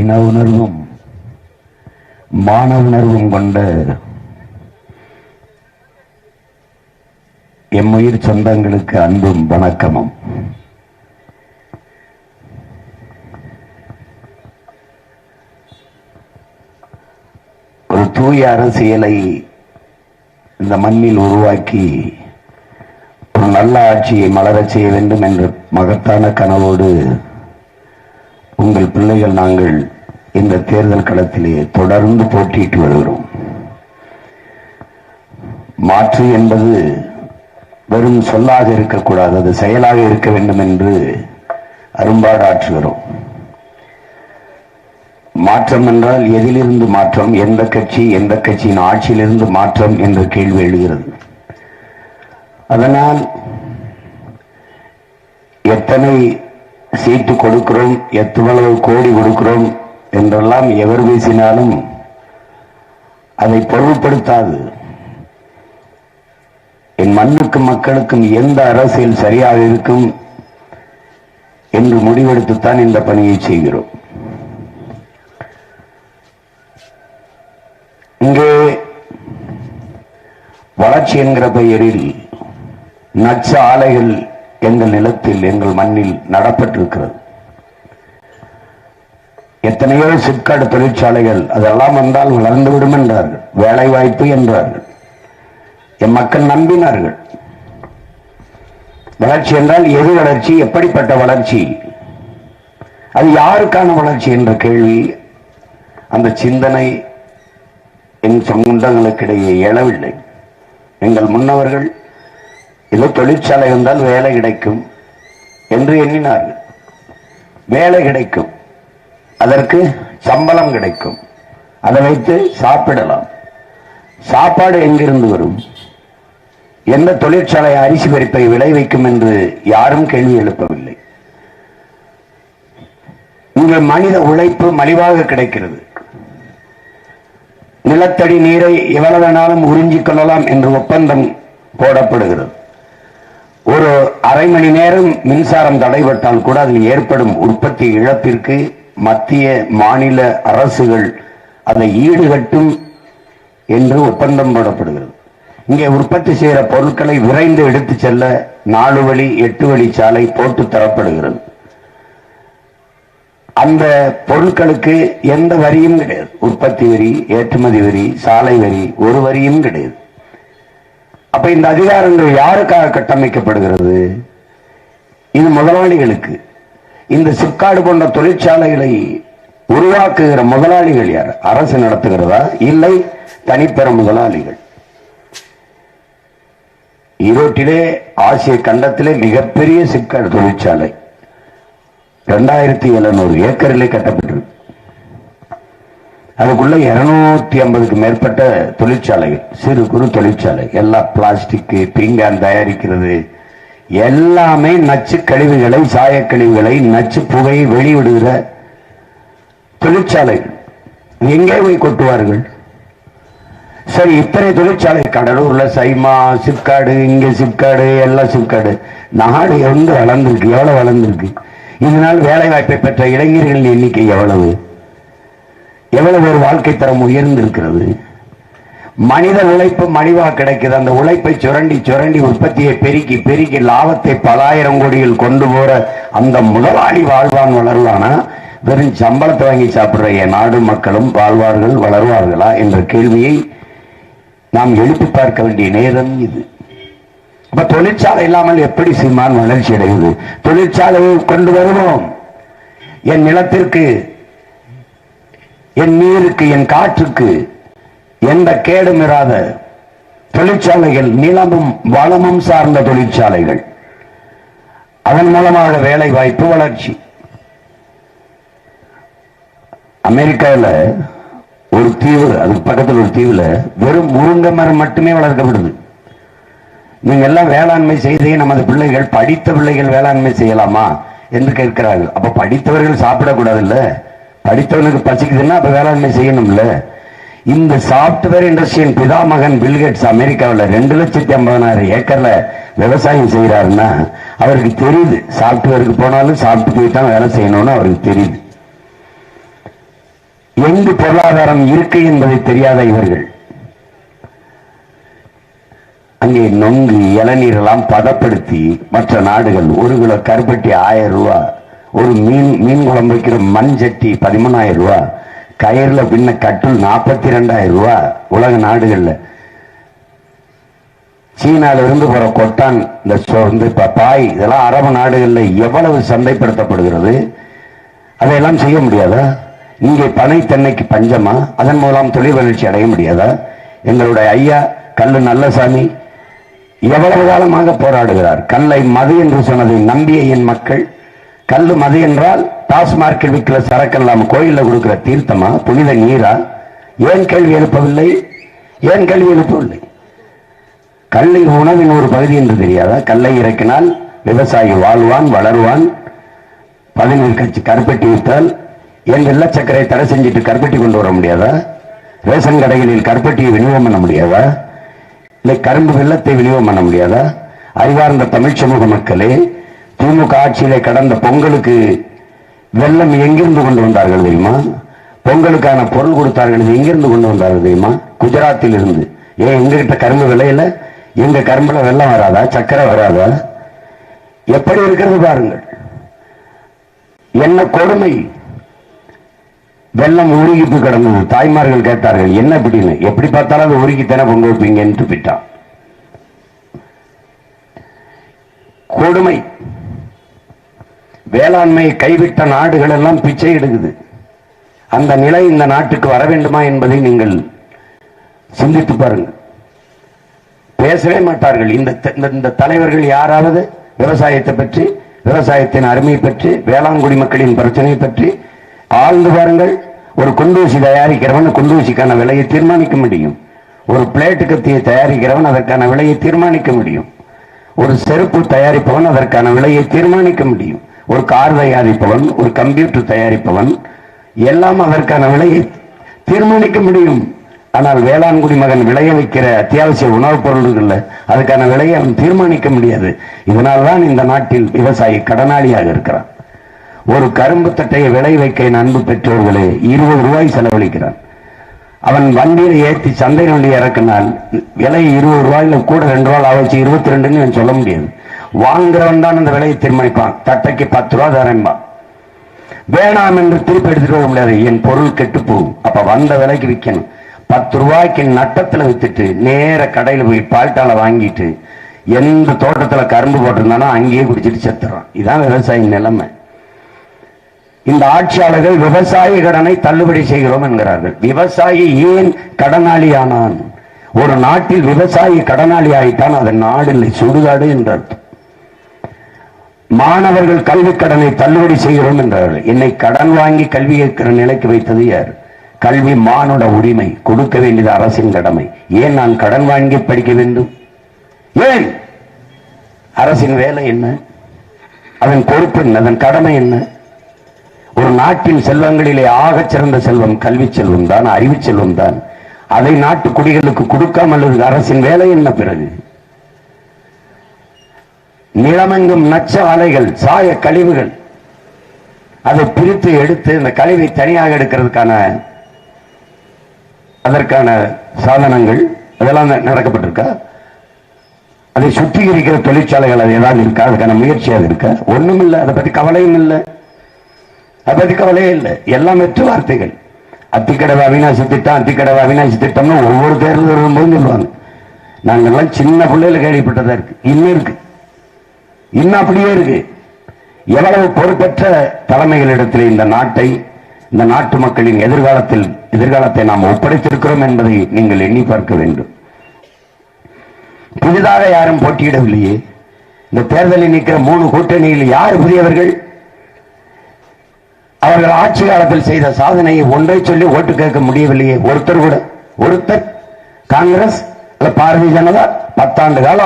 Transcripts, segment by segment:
இன உணர்வும் மான உணர்வும் கொண்ட எம்முயிர் சொந்தங்களுக்கு அன்பும் வணக்கமும். ஒரு தூய அரசியலை இந்த மண்ணில் உருவாக்கி ஒரு நல்ல ஆட்சியை மலரச் செய்ய வேண்டும் என்ற மகத்தான கனவோடு உங்கள் பிள்ளைகள் நாங்கள் இந்த தேர்தல் களத்திலே தொடர்ந்து போட்டியிட்டு வருகிறோம். மாற்று என்பது வெறும் சொல்லாக இருக்கக்கூடாது, அது செயலாக இருக்க வேண்டும் என்று அரும்பாடு ஆற்றுகிறோம். மாற்றம் என்றால் எதிலிருந்து மாற்றம், எந்த கட்சியின் ஆட்சியிலிருந்து மாற்றம் என்ற கேள்வி எழுகிறது. அதனால் எத்தனை சீட்டு கொடுக்கிறோம், எவ்வளவு கோடி கொடுக்கிறோம் என்றெல்லாம் எவர் பேசினாலும் அதை பொருட்படுத்தாது. என் மண்ணுக்கும் மக்களுக்கும் எந்த அரசியல் சரியாக இருக்கும் என்று முடிவெடுத்துத்தான் இந்த பணியை செய்கிறோம். இங்கே வளர்ச்சி என்கிற பெயரில் நச்சு ஆலைகள் எங்கள் நிலத்தில், எங்கள் மண்ணில் நடப்பட்டிருக்கிறது. எத்தனையோ சிப்காட் தொழிற்சாலைகள் அதெல்லாம் வந்தால் வளர்ந்துவிடும் என்றார்கள், வேலை வாய்ப்பு என்றார்கள். என் மக்கள் நம்பினார்கள். வளர்ச்சி என்றால் எது வளர்ச்சி, எப்படிப்பட்ட வளர்ச்சி, அது யாருக்கான வளர்ச்சி என்ற கேள்வி, அந்த சிந்தனை என் சொந்தங்களுக்கிடையே எழவில்லை. எங்கள் முன்னவர்கள் ஏதோ தொழிற்சாலை வந்தால் வேலை கிடைக்கும் என்று எண்ணினார்கள். வேலை கிடைக்கும், அதற்கு சம்பளம் கிடைக்கும், அதை வைத்து சாப்பிடலாம். சாப்பாடு எங்கிருந்து வரும்? எந்த தொழிற்சாலை அரிசி பருப்பை விளைவிக்கும் என்று யாரும் கேள்வி எழுப்பவில்லை. இங்கே மனித உழைப்பு மலிவாக கிடைக்கிறது. நிலத்தடி நீரை எவ்வளவு வேணாலும் உறிஞ்சிக் கொள்ளலாம் என்று ஒப்பந்தம் போடப்படுகிறது. ஒரு அரை மணி நேரம் மின்சாரம் தடைபட்டால் கூட அதில் ஏற்படும் உற்பத்தி இழப்பிற்கு மத்திய மாநில அரசுகள் அதை ஈடுகட்டும் என்று ஒப்பந்தம் போடப்படுகிறது. இங்கே உற்பத்தி செய்கிற பொருட்களை விரைந்து எடுத்துச் செல்ல 4 வழி 8 வழி சாலை போட்டு தரப்படுகிறது. அந்த பொருட்களுக்கு எந்த வரியும் கிடையாது. உற்பத்தி வரி, ஏற்றுமதி வரி, சாலை வரி, ஒரு வரியும் கிடையாது. அப்ப இந்த அதிகாரங்கள் யாருக்காக கட்டமைக்கப்படுகிறது? இது முதலாளிகளுக்கு. இந்த சிப்காடு போன்ற தொழிற்சாலைகளை உருவாக்குகிற முதலாளிகள் யார்? அரசு நடத்துகிறதா, இல்லை தனிப்பெற முதலாளிகள்? ஈரோட்டிலே ஆசிய கண்டத்திலே மிகப்பெரிய சிப்காடு தொழிற்சாலை 2700 ஏக்கரிலே கட்டப்பட்டிருக்கு. அதுக்குள்ள 250க்கு மேற்பட்ட தொழிற்சாலைகள், சிறு குறு தொழிற்சாலை, எல்லாம் பிளாஸ்டிக், பீங்கான் தயாரிக்கிறது, எல்லாமே நச்சு கழிவுகளை, சாய கழிவுகளை, நச்சு புகையை வெளிவிடுகிற தொழிற்சாலைகள். எங்கே போய் கொட்டுவார்கள்? சரி, இத்தனை தொழிற்சாலை கடலூர்ல சைமா, சிப்காடு, இங்க சிப்காடு, எல்லாம் சிப்காடு. நாடு எங்க வளர்ந்திருக்கு, எவ்வளவு வளர்ந்திருக்கு? இதனால் வேலை வாய்ப்பை பெற்ற இளைஞர்களின் எண்ணிக்கை எவ்வளவு? எவ்வளவு ஒரு வாழ்க்கை தரம் உயர்ந்திருக்கிறது? மனித உழைப்பு மலிவாக கிடைக்குது. அந்த உழைப்பை சுரண்டி சுரண்டி உற்பத்தியை பெருக்கி பெருக்கி லாபத்தை பல ஆயிரம் கோடியில் கொண்டு போற அந்த முதலாளி வாழ்வான், வளருவானா? வெறும் சம்பளத்தை வாங்கி சாப்பிடுற என் நாடு மக்களும் வாழ்வார்கள், வளர்வார்களா என்ற கேள்வியை நாம் எழுப்பி பார்க்க வேண்டிய நேரம் இது. அப்ப தொழிற்சாலை இல்லாமல் எப்படி சீமான் வளர்ச்சி அடைவது? தொழிற்சாலையை கொண்டு வருவோம். என் நிலத்திற்கு, என் நீருக்கு, என் காற்றுக்கு எந்த கேடும் இராத தொழிற்சாலைகள், நிலமும் வளமும் சார்ந்த தொழிற்சாலைகள், அதன் மூலமாக வேலை வாய்ப்பு, வளர்ச்சி. அமெரிக்காவில் ஒரு தீவு, அதுக்கு பக்கத்தில் ஒரு தீவுல வெறும் முருங்கை மரம் மட்டுமே வளர்க்கப்படுது. நீங்க எல்லாம் வேளாண்மை செய்தே நமது பிள்ளைகள், படித்த பிள்ளைகள் வேளாண்மை செய்யலாமா என்று கேட்கிறார்கள். அப்ப படித்தவர்கள் சாப்பிடக்கூடாது இல்ல? படித்தவனுக்கு பசிக்குதுன்னா அப்ப வேளாண்மை செய்யணும்ல? இந்த சாப்ட்வேர் இண்டஸ்ட்ரியின் பிதாமகன் பில்கேட்ஸ் அமெரிக்காவில் 2,50,000 ஏக்கர்ல விவசாயம் செய்யறாருன்னா அவருக்கு தெரியுது, சாப்ட்வேருக்கு போனாலும் சாப்பிட்டு போய் தான் வேலை செய்யணும்னு அவருக்கு தெரியுது. எங்கு பொருளாதாரம் இருக்கு என்பதை தெரியாத இவர்கள் அங்கே நொங்கு இளநீர் எல்லாம் பதப்படுத்தி மற்ற நாடுகள் 1 கிலோ கருப்பட்டி 1000 ரூபாய், ஒரு மீன் குழம்பு வைக்கிற மண் சட்டி 13,000 ரூபாய், கயிறுல பின்ன கட்டுல் 42,000 ரூபாய். உலக நாடுகள்ல சீனால இருந்து போற கொட்டான் இந்த பாய் இதெல்லாம் அரபு நாடுகள்ல எவ்வளவு சந்தைப்படுத்தப்படுகிறது. அதையெல்லாம் செய்ய முடியாதா? இங்கே பனை தென்னைக்கு பஞ்சமா? அதன் மூலம் தொழில் வளர்ச்சி அடைய முடியாதா? எங்களுடைய ஐயா கல்லு நல்லசாமி எவ்வளவு காலமாக போராடுகிறார். கல்லை மது என்று சொன்னதை நம்பிய என் மக்கள், கல்லு மது என்றால் டாஸ்மார்க்கில் விற்கிற சரக்கெல்லாம் கோயிலில் கொடுக்கிற தீர்த்தமா, புனித நீரா? ஏன் கேள்வி எழுப்பவில்லை? ஏன் கேள்வி எழுப்பவில்லை? கல்லின் உணவின் ஒரு பகுதி என்று தெரியாதா? கல்லை இறக்கினால் விவசாயி வாழ்வான், வளருவான். 17 கட்சி கருப்பட்டி விற்றால் என் வெள்ளச்சக்கரை தடை செஞ்சுட்டு கருப்பட்டி கொண்டு வர முடியாதா? ரேஷன் கடைகளில் கருப்பட்டியை விநியோகம் பண்ண முடியாதா? இல்லை கரும்பு வெள்ளத்தை விநியோகம் பண்ண முடியாதா? அறிவார்ந்த தமிழ் சமூக மக்களே, திமுக ஆட்சியிலே கடந்த பொங்கலுக்கு வெள்ளம் எங்கிருந்து கொண்டு வந்தார்கள் தெரியுமா? பொங்கலுக்கான பொருள் கொடுத்தார்கள், எங்கிருந்து கொண்டு வந்தார்கள் தெரியுமா? குஜராத்தில் இருந்து. ஏன் எங்ககிட்ட கரும்பு விளையில? எங்க கரும்புல வெள்ளம் வராதா? சக்கரை வராதா? எப்படி இருக்கிறது பாருங்கள். என்ன கொடுமை! வெள்ளம் உருகிட்டு கிடந்தது. தாய்மார்கள் கேட்டார்கள் என்ன அப்படின்னு. எப்படி பார்த்தாலும் அது உருகித்தானே பொங்க வைப்பீங்கன்னு விட்டான். கொடுமை. வேளாண்மையை கைவிட்ட நாடுகள் எல்லாம் பிச்சை எடுக்குது. அந்த நிலை இந்த நாட்டுக்கு வர வேண்டுமா என்பதை நீங்கள் சிந்தித்து பாருங்கள். பேசவே மாட்டார்கள் இந்த தலைவர்கள். யாராவது விவசாயத்தை பற்றி, விவசாயத்தின் அருமை பற்றி, வேளாண்குடி மக்களின் பிரச்சனை பற்றி ஆழ்ந்து பாருங்கள். ஒரு குண்டூசி தயாரிக்கிறவன் குண்டூசிக்கான விலையை தீர்மானிக்க முடியும். ஒரு பிளேட்டு கத்தியை தயாரிக்கிறவன் அதற்கான விலையை தீர்மானிக்க முடியும். ஒரு செருப்பு தயாரிப்பவன் அதற்கான விலையை தீர்மானிக்க முடியும். ஒரு கார் தயாரிப்பவன், ஒரு கம்ப்யூட்டர் தயாரிப்பவன் எல்லாம் அதற்கான விலையை தீர்மானிக்க முடியும். ஆனால் வேளாண்குடி மகன் விளைய வைக்கிற அத்தியாவசிய உணவுப் பொருள்கள் அதுக்கான விலையை அவன் தீர்மானிக்க முடியாது. இதனால்தான் இந்த நாட்டில் விவசாயி கடனாளியாக இருக்கிறான். ஒரு கரும்பு தட்டையை விளை வைக்க அன்பு பெற்றோர்களே 20 ரூபாய் செலவழிக்கிறான். அவன் வண்டியில ஏற்றி சந்தை வண்டி இறக்கினால் விலை 20 ரூபாயில கூட 2 ரூபாய் ஆச்சு 22 சொல்ல முடியாது. வாங்குறவன் தான் அந்த விலையை தீர்மானிப்பான். தட்டைக்கு 10 ரூபாய் தரேன்பா. வேணாம் என்று திருப்பி எடுத்துட்டு வர முடியாது. என் பொருள் கெட்டு போகும். அப்ப வந்த விலைக்கு விற்கணும். 10 ரூபாய்க்கு நட்டத்துல வித்துட்டு நேர கடையில் போய் பால்டால வாங்கிட்டு எந்த தோட்டத்துல கரும்பு போட்டிருந்தானோ அங்கேயே குடிச்சிட்டு செத்துறான். இதான் விவசாய நிலைமை. இந்த ஆட்சியாளர்கள் விவசாய கடனை தள்ளுபடி செய்கிறோம் என்கிறார்கள். விவசாயி ஏன் கடனாளி ஆனான்? ஒரு நாட்டில் விவசாயி கடனாளி ஆயிட்டான், அது நாடு இல்லை, சுடுகாடு என்றார். மாணவர்கள் கல்வி கடனை தள்ளுபடி செய்கிறோம் என்றார்கள். என்னை கடன் வாங்கி கல்வி கேட்கிற நிலைக்கு வைத்தது யார்? கல்வி மானுட உரிமை, கொடுக்க வேண்டியது அரசின் கடமை. ஏன் நான் கடன் வாங்கி படிக்க வேண்டும்? ஏன்? அரசின் வேலை என்ன? அதன் பொறுப்பு என்ன? அதன் கடமை என்ன? ஒரு நாட்டின் செல்வங்களிலே ஆகச் சிறந்த செல்வம் கல்வி செல்வம் தான், அறிவு செல்வம் தான். அதை நாட்டு குடிகளுக்கு கொடுக்காமல் அரசின் வேலை என்ன? பிறகு நிலமெங்கும் நச்ச ஆலைகள், சாய கழிவுகள், அதை பிரித்து எடுத்து இந்த கழிவை தனியாக எடுக்கிறதுக்கான அதற்கான சாதனங்கள் அதெல்லாம் நடக்கப்பட்டிருக்கா? அதை சுத்திகரிக்கிற தொழிற்சாலைகள் அது ஏதாவது இருக்கா? அதுக்கான முயற்சியாக இருக்கா? ஒண்ணும் இல்லை. அதை பத்தி கவலையும் இல்லை. அதை பத்தி கவலையே இல்லை. எல்லாம் வெற்று வார்த்தைகள். அத்திக்கடவை அவிநாசி திட்டம், அத்திக்கடவை அவிநாசி திட்டம்னு ஒவ்வொரு தேர்தல் வரும்போது சொல்லுவாங்க. நாங்கெல்லாம் சின்ன பிள்ளைகள் கேள்விப்பட்டதா இருக்கு. இன்னும் இருக்கு, இன்னும் அப்படியே இருக்கு. எவ்வளவு பொறுப்பற்ற தலைமைகளிடத்தில் இந்த நாட்டை, இந்த நாட்டு மக்களின் எதிர்காலத்தை நாம் ஒப்படைத்திருக்கிறோம் என்பதை நீங்கள் எண்ணி பார்க்க வேண்டும். புதிதாக யாரும் போட்டியிடவில்லையே. இந்த தேர்தலில் நிற்கிற 3 கூட்டணியில் யார் புதியவர்கள்? அவர்கள் ஆட்சி காலத்தில் செய்த சாதனையை ஒன்றை சொல்லி ஓட்டு கேட்க முடியவில்லையே. ஒருத்தர் கூட. ஒருத்தர் காங்கிரஸ் பாரதிய ஜனதா 10 ஆண்டு கால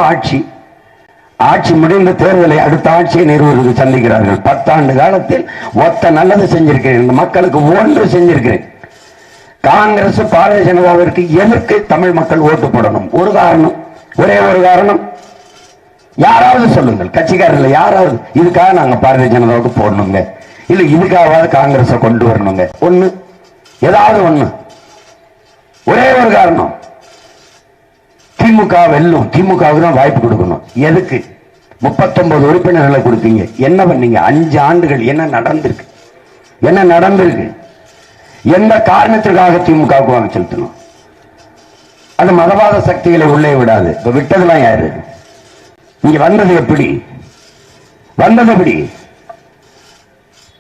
ஆட்சி முடிந்த தேர்தலை அடுத்த ஆட்சியை நிறுவனத்தை சந்திக்கிறார்கள். 10 ஆண்டு காலத்தில் ஒத்த நல்லது செஞ்சிருக்கிறேன், இந்த மக்களுக்கு ஒன்று செஞ்சிருக்கிறேன். காங்கிரஸ் பாரதிய ஜனதாவிற்கு எதற்கு தமிழ் மக்கள் ஓட்டு போடணும்? ஒரு காரணம், ஒரே ஒரு காரணம். யாராவது சொல்லுங்கள், கட்சிக்காரர்கள் யாராவது இதுக்காக நாங்க பாரதிய ஜனதாவுக்கு போடணுங்க, இல்ல இதுக்காக காங்கிரஸை கொண்டு வரணுங்க. ஒண்ணு ஏதாவது ஒண்ணு. ஒரே ஒரு காரணம், திமுக வெல்லும், திமுகவுக்கு தான் வாய்ப்பு கொடுக்கணும். எதுக்கு 39 உறுப்பினர்களை கொடுத்தீங்க? என்ன பண்ணீங்க? 5 ஆண்டுகள் என்ன நடந்திருக்கு? என்ன நடந்திருக்கு? எந்த காரணத்திற்காக திமுகவுக்கு வாக்கு செலுத்தணும்? அது மதவாத சக்திகளை உள்ளே விடாது. இப்ப விட்டதெல்லாம் யாரு? இங்க வந்தது எப்படி? வந்தது எப்படி?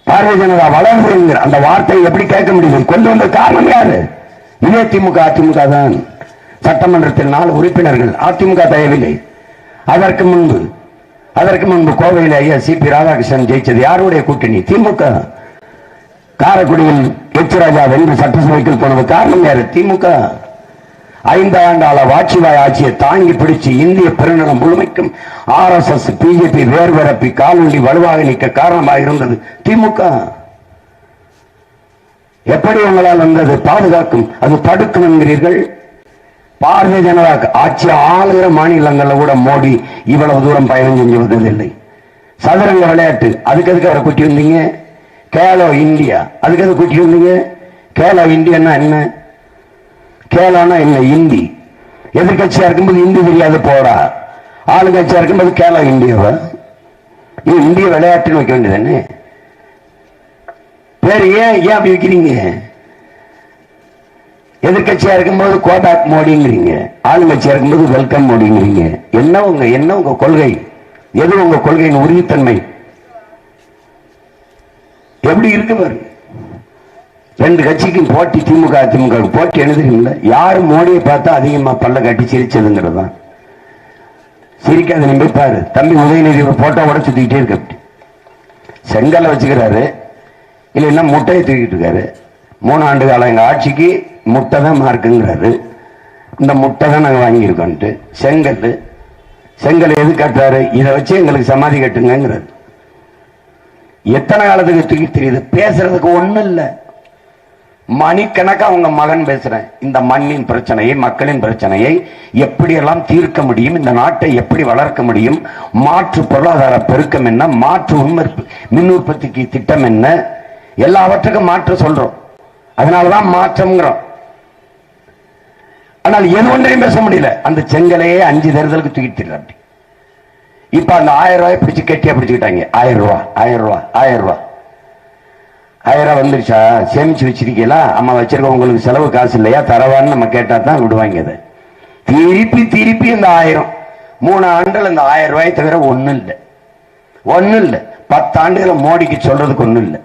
பாரதிய ஜனதா வளர்ந்து அந்த வார்த்தையை எப்படி கேட்க முடியும்? கொண்டு வந்த காரணம் யாரு? இதே திமுக. அதிமுக தான். சட்டமன்றத்தில் 4 உறுப்பினர்கள் அதிமுக தேவையில்லை. அதற்கு முன்பு கோவையில் ஐயா சிபி ராதாகிருஷ்ணன் ஜெயிச்சது யாருடைய கூட்டணி? திமுக. காரைக்குடியில் எச் ராஜா வென்று சட்டசபைக்கு போனது காரணம் யாரு? திமுக. 5 ஆண்டாள வாஜ்பாய் ஆட்சியை தாங்கி பிடிச்சு இந்திய பெருநிலம் முழுமைக்கும் RSS பிஜேபி வேர்வரப்பி காலூண்டி வலுவாக நிற்க காரணமாக இருந்தது திமுக. எப்படி உங்களால் வந்தது? பாதுகாக்கும், அது தடுக்கும் என்கிறீர்கள். பாரதிய ஜனதா ஆட்சி ஆளுகிற மாநிலங்களில் கூட மோடி இவ்வளவு தூரம் பயணம் செஞ்சு வந்ததில்லை. சதுரங்க விளையாட்டு, அதுக்கு எதுக்கு அவரை கூட்டி வந்தீங்க? கேலோ இந்தியா, அதுக்கு எதுக்கு கூட்டி வந்தீங்க? கேலோ இந்தியா என்ன? கேலோனா என்ன? இந்தி. எதிர்கட்சியா இருக்கும்போது இந்தி தெரியாது போடா, ஆளுங்கட்சியா இருக்கும்போது கேலோ இந்தியாவா? இந்திய விளையாட்டுன்னு வைக்க வேண்டியதானே பேரு. ஏன் அப்படி வைக்கிறீங்க? எதிர்கட்சியா இருக்கும்போது கோபேக் மோடிங்கிறீங்க, ஆளுங்கட்சியா இருக்கும்போது வெல்கம் மோடிங்கிறீங்க. என்ன உங்க கொள்கை? எது உங்க கொள்கையின் உறுதித்தன்மை? எப்படி இருக்கு பாரு. 2 கட்சிக்கும் போட்டி, திமுக அதிமுக போட்டி எழுதுறீங்களா? யாரு மோடியை பார்த்தா அதிகமா பல்ல காட்டி சிரிச்சதுங்கிறது தான். சிரிக்காத நம்பி பாரு. தம்பி உதயநிதி ஒரு போட்டோவோட சுத்திக்கிட்டே இருக்க, செங்கலை வச்சுக்கிறாரு, இல்லைன்னா முட்டையை தூக்கிட்டு இருக்காரு. 3 ஆண்டு காலம் எங்க ஆட்சிக்கு முட்டை தான் மார்க்குங்கிறாரு. இந்த முட்டை தான் நாங்கள் வாங்கியிருக்கோன்ட்டு செங்கல் எது கட்டுறாரு? இதை வச்சு எங்களுக்கு சமாதி கட்டுங்கிறாரு. எத்தனை காலத்துக்கு தூக்கி தெரியுது? பேசுறதுக்கு ஒண்ணும் இல்லை. மணிக்கணக்கா அவங்க மகன் பேசுறேன். இந்த மண்ணின் பிரச்சனையை, மக்களின் பிரச்சனையை எப்படியெல்லாம் தீர்க்க முடியும், இந்த நாட்டை எப்படி வளர்க்க முடியும், மாற்று பொருளாதார பெருக்கம் என்ன, மாற்று மின் உற்பத்திக்கு திட்டம் என்ன, எல்லாவற்றுக்கும் மாற்ற சொல்றோம். அதனாலதான் மாற்றம்ங்கிறோம். ஆனால் எது ஒன்றையும் பேச முடியல. அந்த செங்கலையே 5 தேர்தலுக்கு தூக்கிட்டு இப்ப அந்த 1000 ரூபாய் பிடிச்சு கெட்டியா பிடிச்சுக்கிட்டாங்க. 1000 ரூபாய் வந்துருச்சா? சேமிச்சு வச்சிருக்கீங்களா? அம்மா வச்சிருக்க, உங்களுக்கு செலவு காசு இல்லையா? தரவான்னு நம்ம கேட்டா தான் விடுவாங்க. அதை திருப்பி இந்த 1000 3 ஆண்டுகள் இந்த 1000 ரூபாய் தவிர ஒண்ணும் இல்லை. 10 ஆண்டுகளை மோடிக்கு சொல்றதுக்கு ஒண்ணும் இல்லை.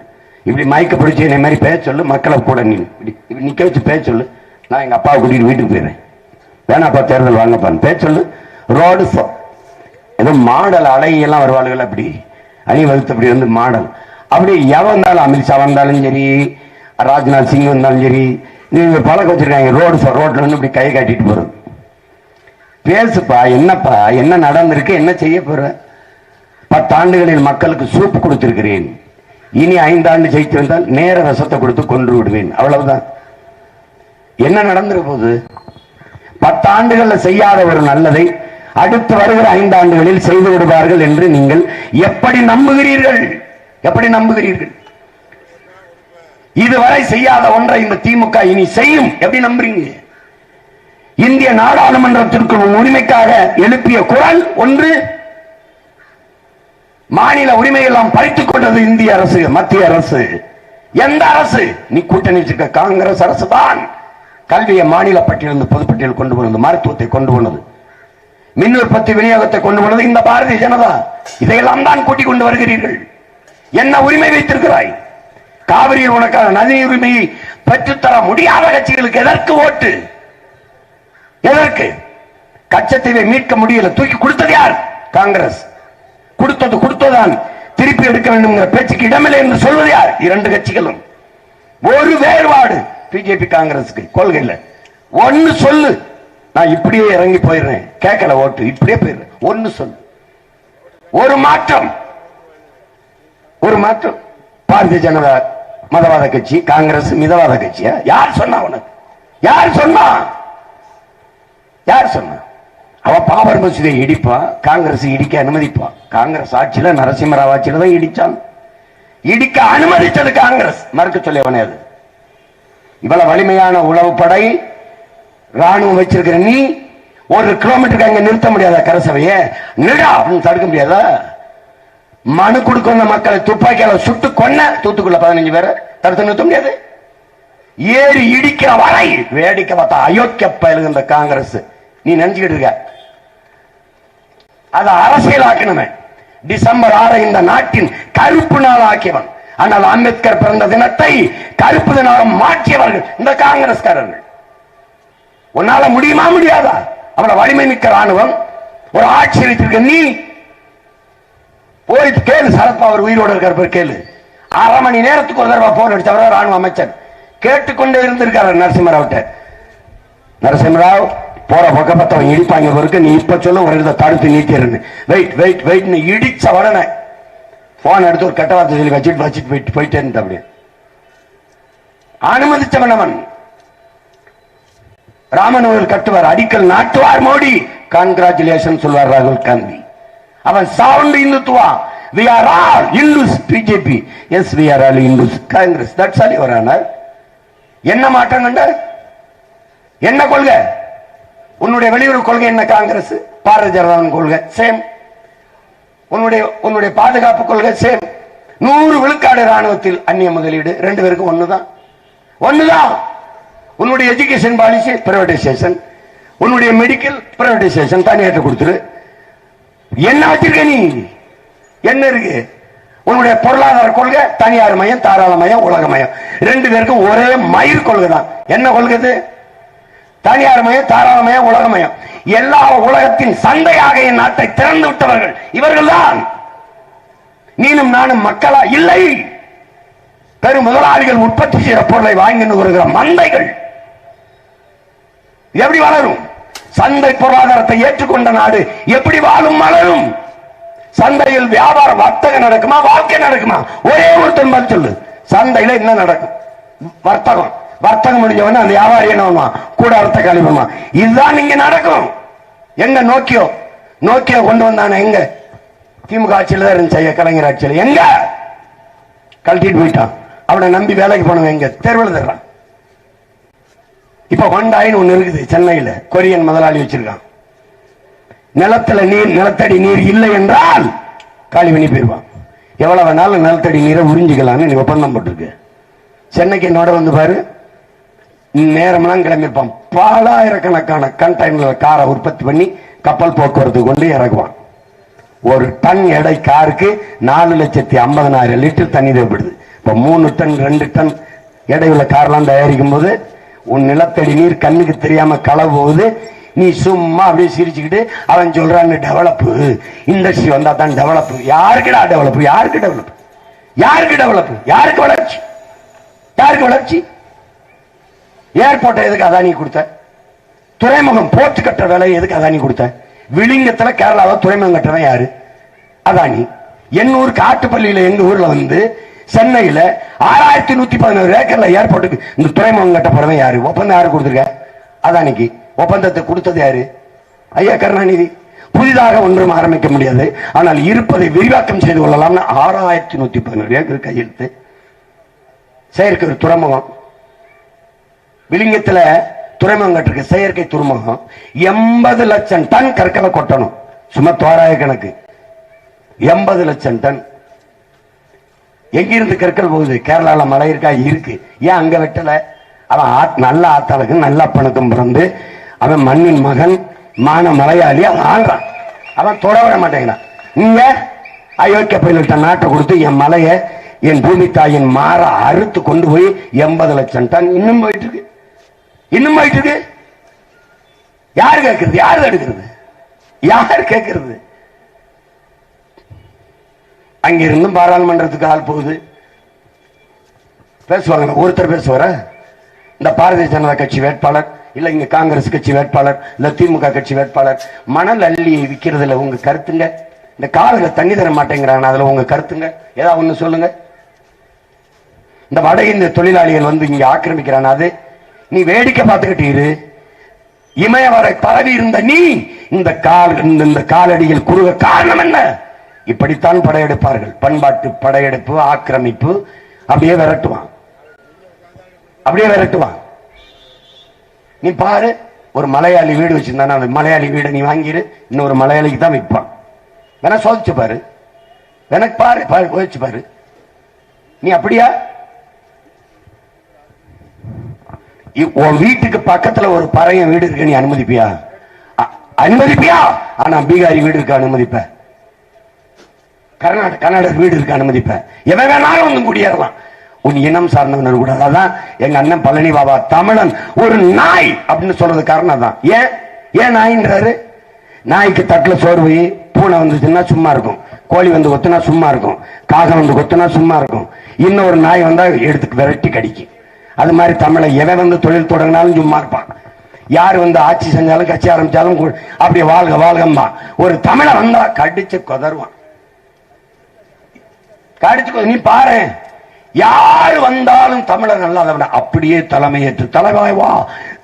இப்படி மயக்க பிடிச்சி என்ன மாதிரி பேச சொல்லு, மக்களை கூட இப்படி நிக்க வச்சு பேச சொல்லு. நான் எங்க அப்பாவை கூட்டிட்டு வீட்டுக்கு போயிடுறேன், வேணாப்பா தேர்தல் வாங்கப்பான்னு பேச சொல்லு. ரோடு ஏதோ மாடல் அழகியெல்லாம் வருவாளுகள், அப்படி அணிவகுத்து அப்படி வந்து மாடல் அப்படி எவன் வந்தாலும், அமித்ஷா வந்தாலும் சரி, ராஜ்நாத் சிங் வந்தாலும் சரி, நீங்க பழக்க வச்சிருக்காங்க. ரோட்ல வந்து இப்படி கை காட்டிட்டு போறது. பேசுப்பா, என்னப்பா, என்ன நடந்திருக்கு, என்ன செய்ய போற? 10 ஆண்டுகளில் மக்களுக்கு சூப்பு கொடுத்திருக்கிறேன், இனி 5 ஆண்டு ஜெயித்து வந்தால் நேர ரசத்தை கொடுத்து கொன்று விடுவேன். அவ்வளவுதான். என்ன நடந்துற போது? 10 ஆண்டுகள்ல செய்யாத ஒரு நல்லதை அடுத்து வருகிற 5 ஆண்டுகளில் செய்து விடுவார்கள் என்று நீங்கள் எப்படி நம்புகிறீர்கள்? இதுவரை செய்யாத ஒன்றை இந்த திமுக இனி செய்யும், எப்படி நம்புறீங்க? இந்திய நாடாளுமன்றத்திற்கு உரிமைக்காக எழுப்பிய குரல் ஒன்று. மாநில உரிமை எல்லாம் பறித்துக் கொண்டது இந்திய அரசு, மத்திய அரசு. எந்த அரசு? நீ கூட்டணி வச்சிருக்க காங்கிரஸ் அரசு தான். கல்வியை மாநில பட்டியலிருந்து பொதுப்பட்டியல் கொண்டு போனது, மருத்துவத்தை கொண்டு போனது, மின் உற்பத்தி விநியோகத்தை கொண்டு போனது இந்த பாரதிய ஜனதா. இதையெல்லாம் தான் கூட்டிக் கொண்டு வருகிறீர்கள். என்ன உரிமை வைத்திருக்கிறாய்? காவிரியில் உனக்கான நதி உரிமையை பெற்றுத்தர முடியாத கட்சிகளுக்கு எதற்கு ஓட்டு? எதற்கு? கச்சத்தீவை மீட்க முடியல, தூக்கி கொடுத்தது யார்? காங்கிரஸ். கொடுத்ததான் திருப்பி எடுக்க வேண்டும் பேச்சுக்கு இடமில்லை என்று சொல்வது யார்? 2 கட்சிகளும். ஒரு வேறுபாடு பிஜேபி காங்கிரஸுக்கு கொள்கையில். ஒன்னு சொல்லு, நான் இப்படியே இறங்கி போயிடுறேன், கேட்கல ஓட்டு, இப்படியே போயிடுறேன். ஒன்னு சொல்லு, ஒரு மாற்றம். பாரதிய ஜனதா மதவாத கட்சி, காங்கிரஸ் மிதவாத கட்சியா? யார் சொன்னா உனக்கு? யார் சொன்னா? அவ பாபர் மசூதியை இடிப்பா, காங்கிரஸ் இடிக்க அனுமதிப்பா. காங்கிரஸ் ஆட்சியில, நரசிம்மராவ் ஆட்சியில தான் இடிச்சான். இடிக்க அனுமதிச்சது காங்கிரஸ், மறுக்க சொல்லி அவனே. அது இவ்வளவு வலிமையான உளவுப்படை ராணுவம் வச்சிருக்கிற நீ 1 கிலோமீட்டருக்கு அங்க நிறுத்த முடியாத கரசவைய நிடா அப்படின்னு தடுக்க முடியாதா? மனு கொடுக்க மக்களை துப்பாக்கியால சுட்டு கொன்ன தூத்துக்குள்ள 15 பேரை தடுத்து நிறுத்த முடியாது. ஏறி இடிக்கிற வரை வேடிக்கை பார்த்தா அயோக்கிய பயலுங்க இந்த காங்கிரஸ். நீ நினைச்சுக்கிட்டு இருக்க அதை அரசியலாக்கணுமே. டிசம்பர் 6 இந்த நாட்டின் கருப்பு நாள் ஆக்கியவன். ஆனால் அம்பேத்கர் பிறந்த தினத்தை கருப்பு தினம் மாற்றியவர்கள் இந்த காங்கிரஸ்காரர்கள். உன்னால முடியுமா முடியாதா? அவளை வலிமை மிக்க ராணுவம் ஒரு ஆட்சி வைத்திருக்க நீ போய் கேளு. சரத்பவார் உயிரோடு இருக்கிற கேளு. 1/2 மணி நேரத்துக்கு ஒரு தடவை போன் அடிச்சவர் ராணுவ அமைச்சர் கேட்டுக்கொண்டே இருந்திருக்காரு நரசிம்மராவ்ட்ட. நரசிம்மராவ் போற பக்கம் இடிப்பாங்க இருக்கு, நீ இப்ப சொல்ல ஒரு இடத்தை தடுத்து நீட்டிரு. வெயிட் வெயிட் வெயிட் இடிச்ச உடனே போன் எடுத்து ஒரு கெட்ட வார்த்தை சொல்லி வச்சுட்டு போயிட்டே இருந்த. அப்படி அனுமதிச்சவன் அவன். ராமன் கட்டுவார், அடிக்கல் நாட்டுவார் மோடி, கங்க்ராச்சுலேஷன் சொல்வார் ராகுல் காந்தி. அவன் sound Hindutva. We are all Hindus, BJP. Yes, we are all Hindus. Congress. That's all your honor. என்ன மாற்றம் கண்ட? என்ன கொள்கை? உன்னுடைய வெளியுறவு கொள்கை என்ன? காங்கிரஸ் பாரதிய ஜனதா கொள்கை சேம். உன்னுடைய பாதுகாப்பு கொள்கை சேம். 100 விழுக்காடு ராணுவத்தில் அந்நிய முதலீடு 2 பேருக்கு ஒண்ணுதான். உன்னுடைய எஜுகேஷன் பாலிசி பிரைவேடைசேஷன், உன்னுடைய மெடிக்கல் பிரைவேடைசேஷன் தனியாற்ற கொடுத்துரு. என்ன வச்சிருக்க நீ? என்ன இருக்கு? உன்னுடைய பொருளாதார கொள்கை தனியார் மயம், தாராள மயம், உலக மயம். 2 பேருக்கும் ஒரே மயிர் கொள்கை தான். என்ன கொள்கை? தனியார் மயம், தாராள மயம், உலக மயம். எல்லா உலகத்தின் சந்தையாக என் நாட்டை திறந்து விட்டவர்கள் இவர்கள் தான். நீனும் நானும் மக்களா? இல்லை. பெரும் முதலாளிகள் உற்பத்தி செய்கிற பொருளை வாங்கி வருகிற மந்தைகள். எப்படி வளரும்? சந்தை பொருளாதாரத்தை ஏற்றுக்கொண்ட நாடு எப்படி வாழும் மலரும்? சந்தையில் வியாபாரம் வர்த்தகம் நடக்குமா, வாழ்க்கை நடக்குமா? ஒரே ஒருத்தன் பதில் சொல்லு. சந்தையில என்ன நடக்கும்? வர்த்தகம் முடிஞ்சவன அந்த வியாபாரி என்ன கூட அர்த்த கழிவுமா? இதுதான் இங்க நடக்கும். எங்க நோக்கியோ கொண்டு வந்தான? எங்க திமுக ஆட்சியில தான் இருந்துச்சு, கலைஞர் ஆட்சியில் எங்க கழட்டிட்டு போயிட்டான். அவனை நம்பி வேலைக்கு போனவன் எங்க தேர்வு தர்றான். இப்ப ஹோண்டாயின்னு ஒண்ணு இருக்குது சென்னையில, கொரியன் முதலாளி வச்சிருக்கான். நிலத்தடி நீர் இல்லை என்றால் காலி பண்ணி போயிருவான். எவ்வளவு வேணாலும் நிலத்தடி நீரை உறிஞ்சிக்கலாம்னு ஒப்பந்தம் போட்டிருக்கு. சென்னைக்கு என்னோட வந்து பாரு, நேரம்லாம் கிளம்பிருப்பான். பலாயிரக்கணக்கான கண்டெய்னர் காரை உற்பத்தி பண்ணி கப்பல் போக்குவரத்து கொண்டு இறக்குவான். 1 டன் எடை காருக்கு 4,50,000 லிட்டர் தண்ணி தேவைப்படுது. இப்ப 3 டன் 2 டன் எடை உள்ள கார்லாம் தயாரிக்கும் போது உன் நிலத்தடி நீர் கண்ணுக்கு தெரியாம களவு போகுது. நீ சும்மா அப்படியே சிரிச்சுக்கிட்டு அவன் சொல்றான் டெவலப், இண்டஸ்ட்ரி வந்தா தான் டெவலப். யாருக்குடா டெவலப்? யாருக்கு வளர்ச்சி? ஏர்போர்ட்டை எதுக்கு அதானி கொடுத்த? துறைமுகம் போர்ட் கட்டுற வேலை எதுக்கு அதானி கொடுத்த? விளிங்கத்துல கேரளாவை துறைமுகம் கட்டுறவன் யாரு? அதானி. என் ஊர் காட்டுப்பள்ளியில எங்க ஊர்ல வந்து சென்னையில 6111 ஏக்கர்ல ஏர்போர்ட்டுக்கு இந்த துறைமுகம் கட்ட போறவன் யாரு? ஒப்பந்தம் யாரு கொடுத்துருக்க? அதானிக்கு. ஒப்பந்தத்தை கொடுத்தது யாரு? ஐயா கருணாநிதி. புதிதாக ஒன்றும் ஆரம்பிக்க முடியாது, ஆனால் இருப்பதை விரிவாக்கம் செய்து கொள்ளலாம்னு 6111 ஏக்கர் கையெழுத்து. செயற்கை ஒரு துறைமுகம் விளிங்கத்துல துறைமுகம் கட்டிருக்கு. செயற்கை துறைமுகம் 80 லட்சம் டன் கற்களை கொட்டணும். சும்மா தோராய கணக்கு 80 லட்சம் டன். எங்கிருந்து கற்கள் போகுது? கேரளால மழை இருக்கா? இருக்கு. ஏன் அங்க வெட்டல? அவன் நல்ல ஆத்தாளுக்கு நல்ல அப்பனுக்கும் பிறந்து அவன் மண்ணின் மகன், மான மலையாளி. அவன் ஆள்றான், அவன் தொட விட மாட்டேங்கிறான். நீங்க அயோக்கிய பயில்கிட்ட நாட்டை கொடுத்து என் மலைய, என் பூமி தாயின் மாற அறுத்து கொண்டு போய் 80 லட்சம் டன் இன்னும் போயிட்டு இருக்கு. யாரு கேட்கறது? யாரு தடுக்கிறது? யார் கேட்கறது? அங்கிருந்தும் பாராளுமன்றத்துக்கு ஆள் போகுது. பேசுவாங்க. ஒருத்தர் பேசுவார, இந்த பாரதிய ஜனதா கட்சி வேட்பாளர், இல்ல இங்க காங்கிரஸ் கட்சி வேட்பாளர், இல்ல திமுக கட்சி வேட்பாளர். மணல் அள்ளி விற்கிறதுல உங்க கருத்துங்க. இந்த காவில தண்ணி தர மாட்டேங்கிறாங்க, அதுல உங்க கருத்துங்க. ஏதாவது ஒண்ணு சொல்லுங்க. இந்த வட இந்திய தொழிலாளிகள் வந்து இங்க ஆக்கிரமிக்கிறான், அது நீ வேடிக்கை பார்த்துக்கிட்டு இரு. இமய வரை பரவி இருந்த நீ இந்த காலடியில் குறுக காரணம் என்ன? இப்படித்தான் படையெடுப்பார்கள். பண்பாட்டு படையெடுப்பு, ஆக்கிரமிப்பு, அப்படியே விரட்டுவான். அப்படியே விரட்டுவான். நீ பாரு, ஒரு மலையாளி வீடு வச்சிருந்தானா அந்த மலையாளி வீடை நீ வாங்கிரு, இன்னொரு மலையாளிக்கு தான் விற்பான். வேணா சோதிச்சு பாரு, எனக்கு பாரு பாரு போயிச்சு பாரு. நீ அப்படியா? உன் வீட்டுக்கு பக்கத்துல ஒரு பறைய வீடு இருக்கு, நீ அனுமதிப்பியா? அனுமதிப்பியா? ஆனா பீகாரி வீடு இருக்கு அனுமதிப்ப, கர்நாடக வீடு இருக்கு அனுமதிப்ப, எவன் வேணாலும் வந்து குடியேறலாம். உன் இனம் சார்ந்தவனர் கூட. அதான் எங்க அண்ணன் பழனி பாபா தமிழன் ஒரு நாய் அப்படின்னு சொல்றது காரணம் தான். ஏன் நாயின்றாரு? நாய்க்கு தட்டுல சோறு போய் பூனை வந்துச்சுன்னா சும்மா இருக்கும், கோழி வந்து கொத்துனா சும்மா இருக்கும், காகம் வந்து கொத்துனா சும்மா இருக்கும், இன்னொரு நாய் வந்தா எடுத்து விரட்டி கடிக்கும். அது மாதிரி தமிழை எவன் வந்து தொழில் தொடங்கினாலும் சும்மா இருப்பான். யார் வந்து ஆட்சி செஞ்சாலும் கட்சி ஆரம்பிச்சாலும் அப்படியே வாழ்க வாழ்கம்பா. ஒரு தமிழை வந்தா கடிச்சு கொதருவான், கடிச்சு. நீ பாரு, யாரு வந்தாலும் தமிழர் நல்லா அப்படியே தலைமையேற்று தலைவாய் வா,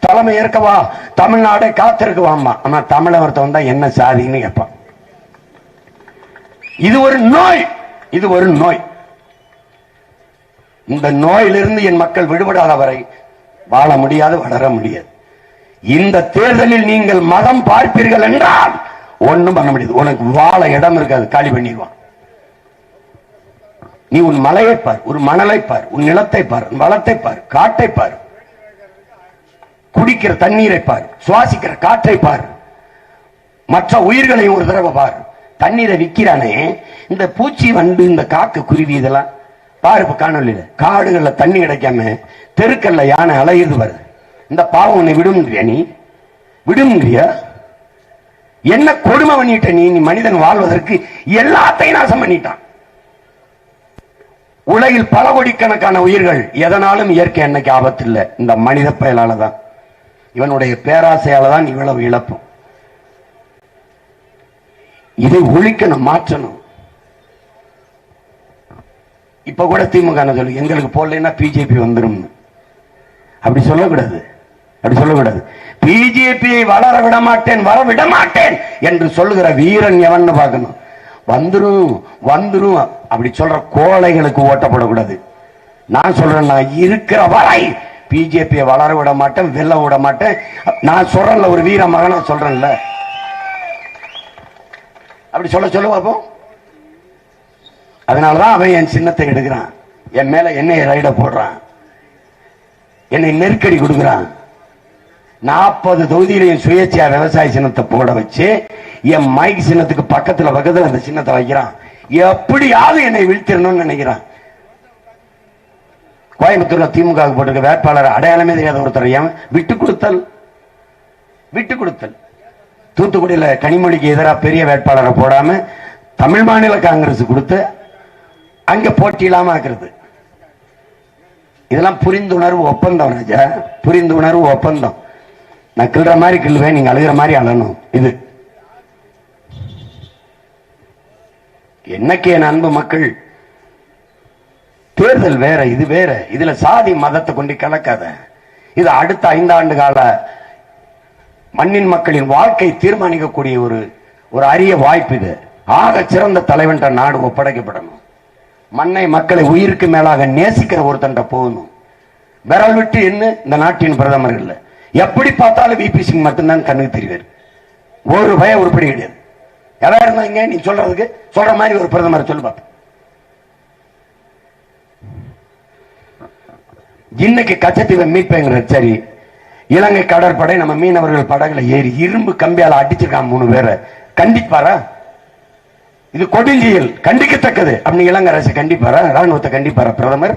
தலைமை ஏற்கவா, தமிழ்நாடை காத்திருக்குவாமா. ஆனா தமிழகத்தை வந்தா என்ன சாதின்னு கேட்பான். இது ஒரு நோய், இது ஒரு நோய். இந்த நோயிலிருந்து என் மக்கள் விடுபடாத வரை வாழ முடியாது, வளர முடியாது. இந்த தேர்தலில் நீங்கள் மதம் பார்ப்பீர்கள் என்றால் ஒண்ணும் பண்ண முடியாது. உனக்கு வாழ இடம் இருக்காது, காலி பண்ணிடுவான். நீ உன் மலையை பார், ஒரு மணலை பார், உன் நிலத்தை பார், வளத்தை பார், காட்டை பார், குடிக்கிற தண்ணீரை பார், சுவாசிக்கிற காற்றை பார், மற்ற உயிர்களையும் ஒரு தடவை பார். தண்ணீரை விற்கிறானே இந்த பூச்சி வண்டு, இந்த காக்கு குருவி, இதெல்லாம் பாரு. காணொலியில காடுகள்ல தண்ணி கிடைக்காம தெருக்கல்ல யானை அலையுது வருது. இந்த பாவம் உன்னை விடும்ங்கிறியா? நீ விடும்ங்கிறியா? என்ன கொடுமை பண்ணிட்ட நீ? மனிதன் வாழ்வதற்கு எல்லாத்தையும் நாசம் பண்ணிட்டான். உலகில் பல கோடிக்கணக்கான உயிர்கள் எதனாலும் இயற்கை என்னைக்கு ஆபத்து இல்லை, இந்த மனித பயலால தான், இவனுடைய பேராசையால தான் இவ்வளவு இழப்பும். இதை ஒழிக்கணும், மாற்றணும். இப்ப கூட திமுக சொல்லு, எங்களுக்கு போடலைன்னா பிஜேபி வந்துடும். அப்படி சொல்லக்கூடாது, அப்படி சொல்லக்கூடாது. பிஜேபியை வளர விட மாட்டேன், வர விட மாட்டேன் என்று சொல்லுகிற வீரன் எவன் பார்க்கணும். வந்துரும் வந்துரும் அப்படி சொல்ற கோழைகளுக்கு ஓட்டப்படக்கூடாது. நான் சொல்றேன், நான் இருக்கிற வரை பிஜேபியை வளர விட மாட்டேன், வெல்ல விட மாட்டேன். நான் சொல்றேன்ல, ஒரு வீர மகனா சொல்றேன்ல, அப்படி சொல்ல பார்ப்போம். அதனாலதான் அவன் என் சின்னத்தை எடுக்கிறான், என் மேல என்னை ரைட போடுறான், என்னை நெருக்கடி கொடுக்கிறான். 40 தொகுதியிலையும் சுயேட்சையா விவசாய சின்னத்தை போட வச்சு என் மைக் சின்னத்துக்கு பக்கத்துல அந்த சின்னத்தை வைக்கிறான். எப்படியாவது என்னை வீழ்த்திடணும்னு நினைக்கிறான். கோயம்புத்தூர்ல திமுக போட்டிருக்க வேட்பாளர் அடையாளமே தெரியாத ஒருத்தர் ஏன் விட்டு கொடுத்தல். தூத்துக்குடியில கனிமொழிக்கு எதிராக பெரிய வேட்பாளரை போடாம தமிழ் மாநில காங்கிரஸ் கொடுத்து அங்க போட்டி இல்லாம ஆக்குறது. இதெல்லாம் புரிந்துணர்வு ஒப்பந்தம் ராஜா, புரிந்துணர்வு ஒப்பந்தம். நான் கிள்ற மாதிரி கிள்ளுவேன், நீங்க அழுகிற மாதிரி அழணும். இது என்னைக்கு என் அன்பு மக்கள், தேர்தல் வேற, இது வேற. இதுல சாதி மதத்தை கொண்டு கலக்காத. இது அடுத்த 5 ஆண்டு கால மண்ணின் மக்களின் வாழ்க்கை தீர்மானிக்கக்கூடிய ஒரு அரிய வாய்ப்பு. இது ஆக சிறந்த தலைவன் நாடு ஒப்படைக்கப்படணும். மண்ணை மக்களை உயிருக்கு மேலாக நேசிக்கிற ஒருத்தன் போகணும். விரல் விட்டு என்ன இந்த நாட்டின் பிரதமர்கள் எப்படி பார்த்தாலும் விபி சிங் மட்டும்தான் கண்ணுக்கு தெரிவார். ஒரு பய உருப்படி கிடையாது. யாரா இருந்தாங்க நீ சொல்றதுக்கு சொல்ற மாதிரி ஒரு பிரதமர் சொல்லு பார்ப்போம். இன்னைக்கு கச்சத்தீவை மீட்பேங்கிற சரி, இலங்கை கடற்படை நம்ம மீனவர்கள் படகுல ஏறி இரும்பு கம்பியால அடிச்சிருக்கான் 3 பேரை. கண்டிப்பாரா? இது கொடுஞ்சியல், கண்டிக்கத்தக்கது அப்படின்னு இலங்கை அரசு கண்டிப்பாரா? ராணுவத்தை கண்டிப்பாரா பிரதமர்?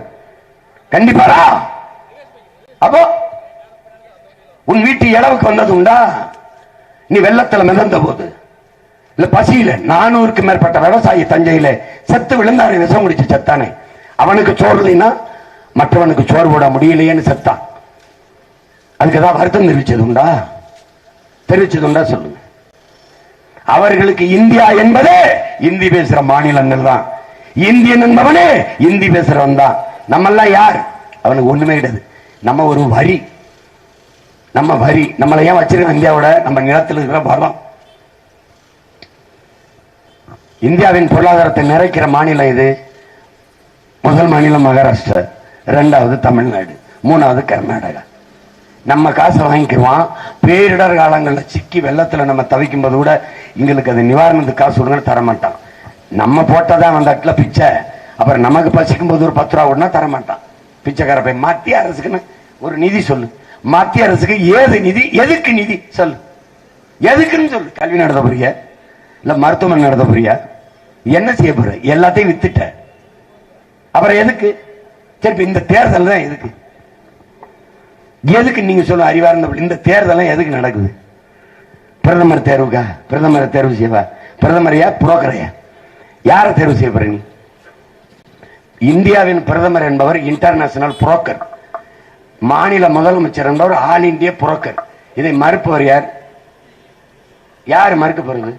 கண்டிப்பாரா? அப்போ உன் வீட்டு இளவுக்கு வந்தது உண்டா? நீ வெள்ளத்துல மிதந்த போது, இல்ல பசியில 400க்கும் மேற்பட்ட விவசாயி தஞ்சையில செத்து விழுந்தானே, விஷம் குடிச்சு செத்தானே, அவனுக்கு சோறு இல்லைன்னா மற்றவனுக்கு சோறு போட முடியலையேன்னு செத்தான். அதுக்கு ஏதாவது வருத்தம் தெரிவிச்சது உண்டா சொல்லுங்க. அவர்களுக்கு இந்தியா என்பதே இந்தி பேசுற மாநிலங்கள் தான். இந்தியன் என்பவனே இந்தி பேசுறவன் தான். நம்மெல்லாம் யார்? அவனுக்கு ஒண்ணுமே கிடையாது. நம்ம ஒரு வரி, நம்மளை ஏன் வச்சிருக்க இந்தியாவோட? நம்ம நிலத்தில் இருக்கிற பலம். இந்தியாவின் பொருளாதாரத்தை நிறைக்கிற மாநிலம் இது. முதல் மாநிலம் மகாராஷ்டிரா, 2வது தமிழ்நாடு, மூணாவது கர்நாடகா. நம்ம காசை வாங்கிக்குவான். பேரிடர் காலங்களில் சிக்கி வெள்ளத்துல நம்ம தவிக்கும் போது கூட எங்களுக்கு அது நிவாரணத்துக்கு காசு கொடுங்க தரமாட்டான். நம்ம போட்டதான் அந்த இடத்துல பிச்சை. அப்புறம் நமக்கு பசிக்கும் போது ஒரு 10 ரூபா விடனா தரமாட்டான். பிச்சைக்கார போய் மத்திய அரசுக்குன்னு ஒரு நிதி சொல்லு. மத்திய அரசுக்கு ஏது நிதி, எதுக்கு நிதி சொல்லு, எதுக்குன்னு சொல்லு. கல்வி நடத்த போறிய இல்ல மருத்துவமனை நடத்த போறியா, என்ன செய்ய போற? எல்லாத்தையும் வித்துட்ட, அப்புறம் எதுக்கு? சரி, இந்த தேர்தல் தான் எதுக்கு? எதுக்கு நீங்க சொல்ல அறிவார்ந்த இந்த தேர்தல் எதுக்கு நடக்குது? பிரதமர் தேர்வுக்கா? பிரதமரை தேர்வு செய்வா? பிரதமரையா புரோக்கரையா? யார தேர்வு செய்ய போறீங்க? இந்தியாவின் பிரதமர் என்பவர் இன்டர்நேஷனல் புரோக்கர், மாநில முதலமைச்சர் என்பவர் ஆல் இந்திய புரோக்கர். இதை மறுப்பவர் யார்? யார் மறுக்க போறது?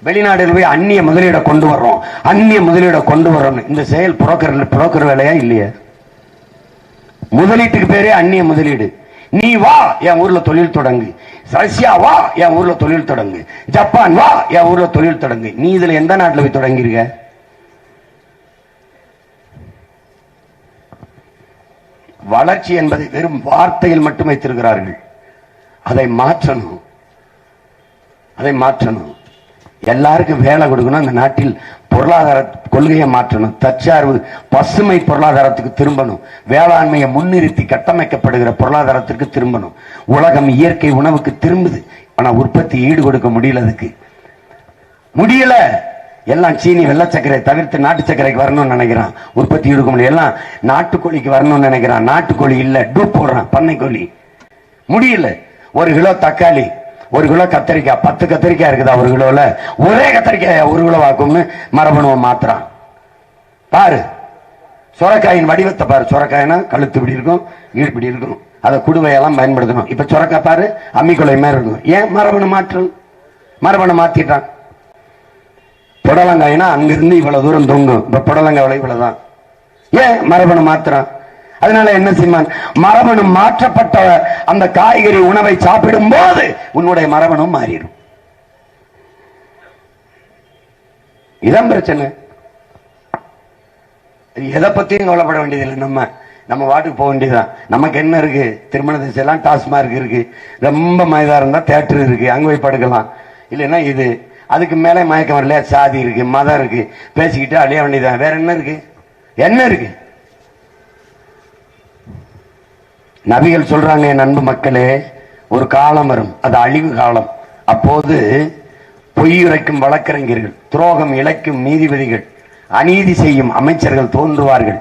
வெளிநாடுகள் போய் அந்நிய முதலீட கொண்டு வர்றோம், அந்நிய முதலீட கொண்டு வர்றோம். இந்த செயல் புரோக்கர் வேலையா இல்லையா? முதலீட்டுக்கு பேரே அந்நிய முதலீடு. நீ வா என் ஊர்ல தொழில் தொடங்கு, ரஷ்யா வா என் ஊர்ல தொழில் தொடங்கு, ஜப்பான் வா என் ஊர்ல தொழில் தொடங்கு. நீ இதுல எந்த நாட்டில் போய் தொடங்கிருக்க? வளர்ச்சி என்பதை வெறும் வார்த்தையில் மட்டும் வைத்திருக்கிறார்கள். அதை மாற்றணும், அதை மாற்றணும். எல்லாருக்கும் வேலை கொடுக்கணும். அந்த நாட்டில் பொருளாதார கொள்கையை மாற்றணும். தற்சார்பு பசுமை பொருளாதாரத்துக்கு திரும்பணும். வேளாண்மையை முன்னிறுத்தி கட்டமைக்கப்படுகிற பொருளாதாரத்திற்கு திரும்பணும். உலகம் இயற்கை உணவுக்கு திரும்புது, ஆனா உற்பத்தி ஈடு கொடுக்க முடியல. அதுக்கு முடியல. எல்லாம் சீனி வெள்ளை சர்க்கரை தவிர்த்து நாட்டு சர்க்கரைக்கு வரணும்னு நினைக்கிறான். உற்பத்தி எடுக்க முடியல. எல்லாம் நாட்டுக்கோழிக்கு வரணும்னு நினைக்கிறான். நாட்டுக்கோழி இல்ல, டூப் போடுறான், பண்ணைக்கோழி. முடியல. 1 கிலோ தக்காளி, 1 கிலோ கத்திரிக்காய், 10 கத்திரிக்காய் இருக்குதா 1 கிலோல? ஒரே கத்திரிக்காய் 1 கிலோ ஆக்கும்னு மரபணுவை மாத்திரான். பாரு சொரக்காயின் வடிவத்தை பாரு. சொரக்காய்னா கழுத்து இப்படி இருக்கும், ஈடுபடி இருக்கும். அதை குடுவையெல்லாம் பயன்படுத்தணும். இப்ப சொரக்காய் பாரு, அம்மிக்குலை மாதிரி இருக்கும். ஏன்? மரபணு மாற்றம். மரபணு மாத்திட்டான். புடலங்காய்னா அங்கிருந்து இவ்வளவு தூரம் தொங்கும். இப்ப புடலங்காய் விலை இவ்வளவுதான். ஏன்? மரபணு மாத்திரம். அதனால என்ன செய்வான்? மரபணு மாற்றப்பட்ட அந்த காய்கறி உணவை சாப்பிடும் போது உன்னுடைய மரபணு மாறிடும். இதான் பிரச்சனை. எதை பத்தியும் கவலைப்பட வேண்டியதில்லை. நம்ம வாட்டுக்கு போக வேண்டியதுதான். நமக்கு என்ன இருக்கு? திருமணத்தை செய்யலாம், டாஸ்மார்க் இருக்கு, ரொம்ப மைதா இருந்தா தியேட்டர் இருக்கு, அங்க போய் படுக்கலாம். இல்லைன்னா இது, அதுக்கு மேலே மயக்கம் வரல, சாதி இருக்கு, மதம் இருக்கு, பேசிக்கிட்டு அழிய வேண்டியதான். வேற என்ன இருக்கு? என்ன இருக்கு? நபிகள் சொல்றாங்க, என் அன்பு மக்களே, ஒரு காலம் வரும், அது அழிவு காலம். அப்போது பொய்யுரைக்கும் வழக்கறிஞர்கள், துரோகம் இழைக்கும் நீதிபதிகள், அநீதி செய்யும் அமைச்சர்கள் தோன்றுவார்கள்.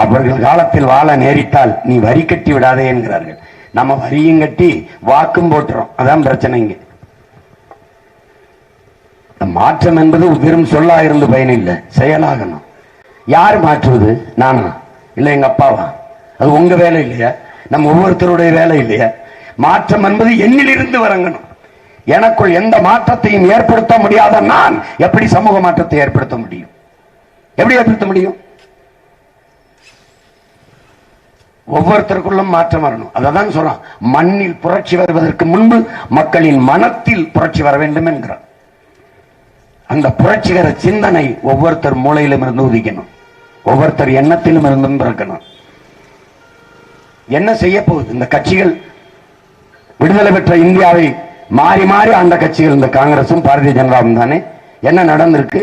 அவர்கள் காலத்தில் வாழ நேரிட்டால் நீ வரி கட்டி விடாதே என்கிறார்கள். நம்ம வரியும் கட்டி வாக்கும் போட்டுறோம். அதான் பிரச்சனை. இங்க மாற்றம் என்பது வெறும் சொல்லா இருந்து பயனில்லை, செயலாகணும். யார் மாற்றுவது? நானா? இல்ல எங்க அப்பாவா? அது உங்க வேலை இல்லையா? நம்ம ஒவ்வொருத்தருடைய வேலை இல்லையா? மாற்றம் என்பது என்னிலிருந்து வரங்கணும். எனக்குள் எந்த மாற்றத்தையும் ஏற்படுத்த முடியாத நான் எப்படி சமூக மாற்றத்தை ஏற்படுத்த முடியும்? எப்படி ஏற்படுத்த முடியும்? ஒவ்வொருத்தருக்குள்ளும் மாற்றம் வரணும். அதான் சொல்றான், மண்ணில் புரட்சி வருவதற்கு முன்பு மக்களின் மனத்தில் புரட்சி வர வேண்டும் என்கிறான். அந்த புரட்சிகர சிந்தனை ஒவ்வொருத்தர் மூளையிலும் இருந்து உதிக்கணும், ஒவ்வொருத்தர் எண்ணத்திலும் இருந்தும் பிறக்கணும். என்ன செய்ய போகுது இந்த கட்சிகள்? விடுதலை பெற்ற இந்தியாவை மாறி மாறி ஆண்ட கட்சிகள் இந்த காங்கிரசும் பாரதிய ஜனதாவும் தானே. என்ன நடந்திருக்கு?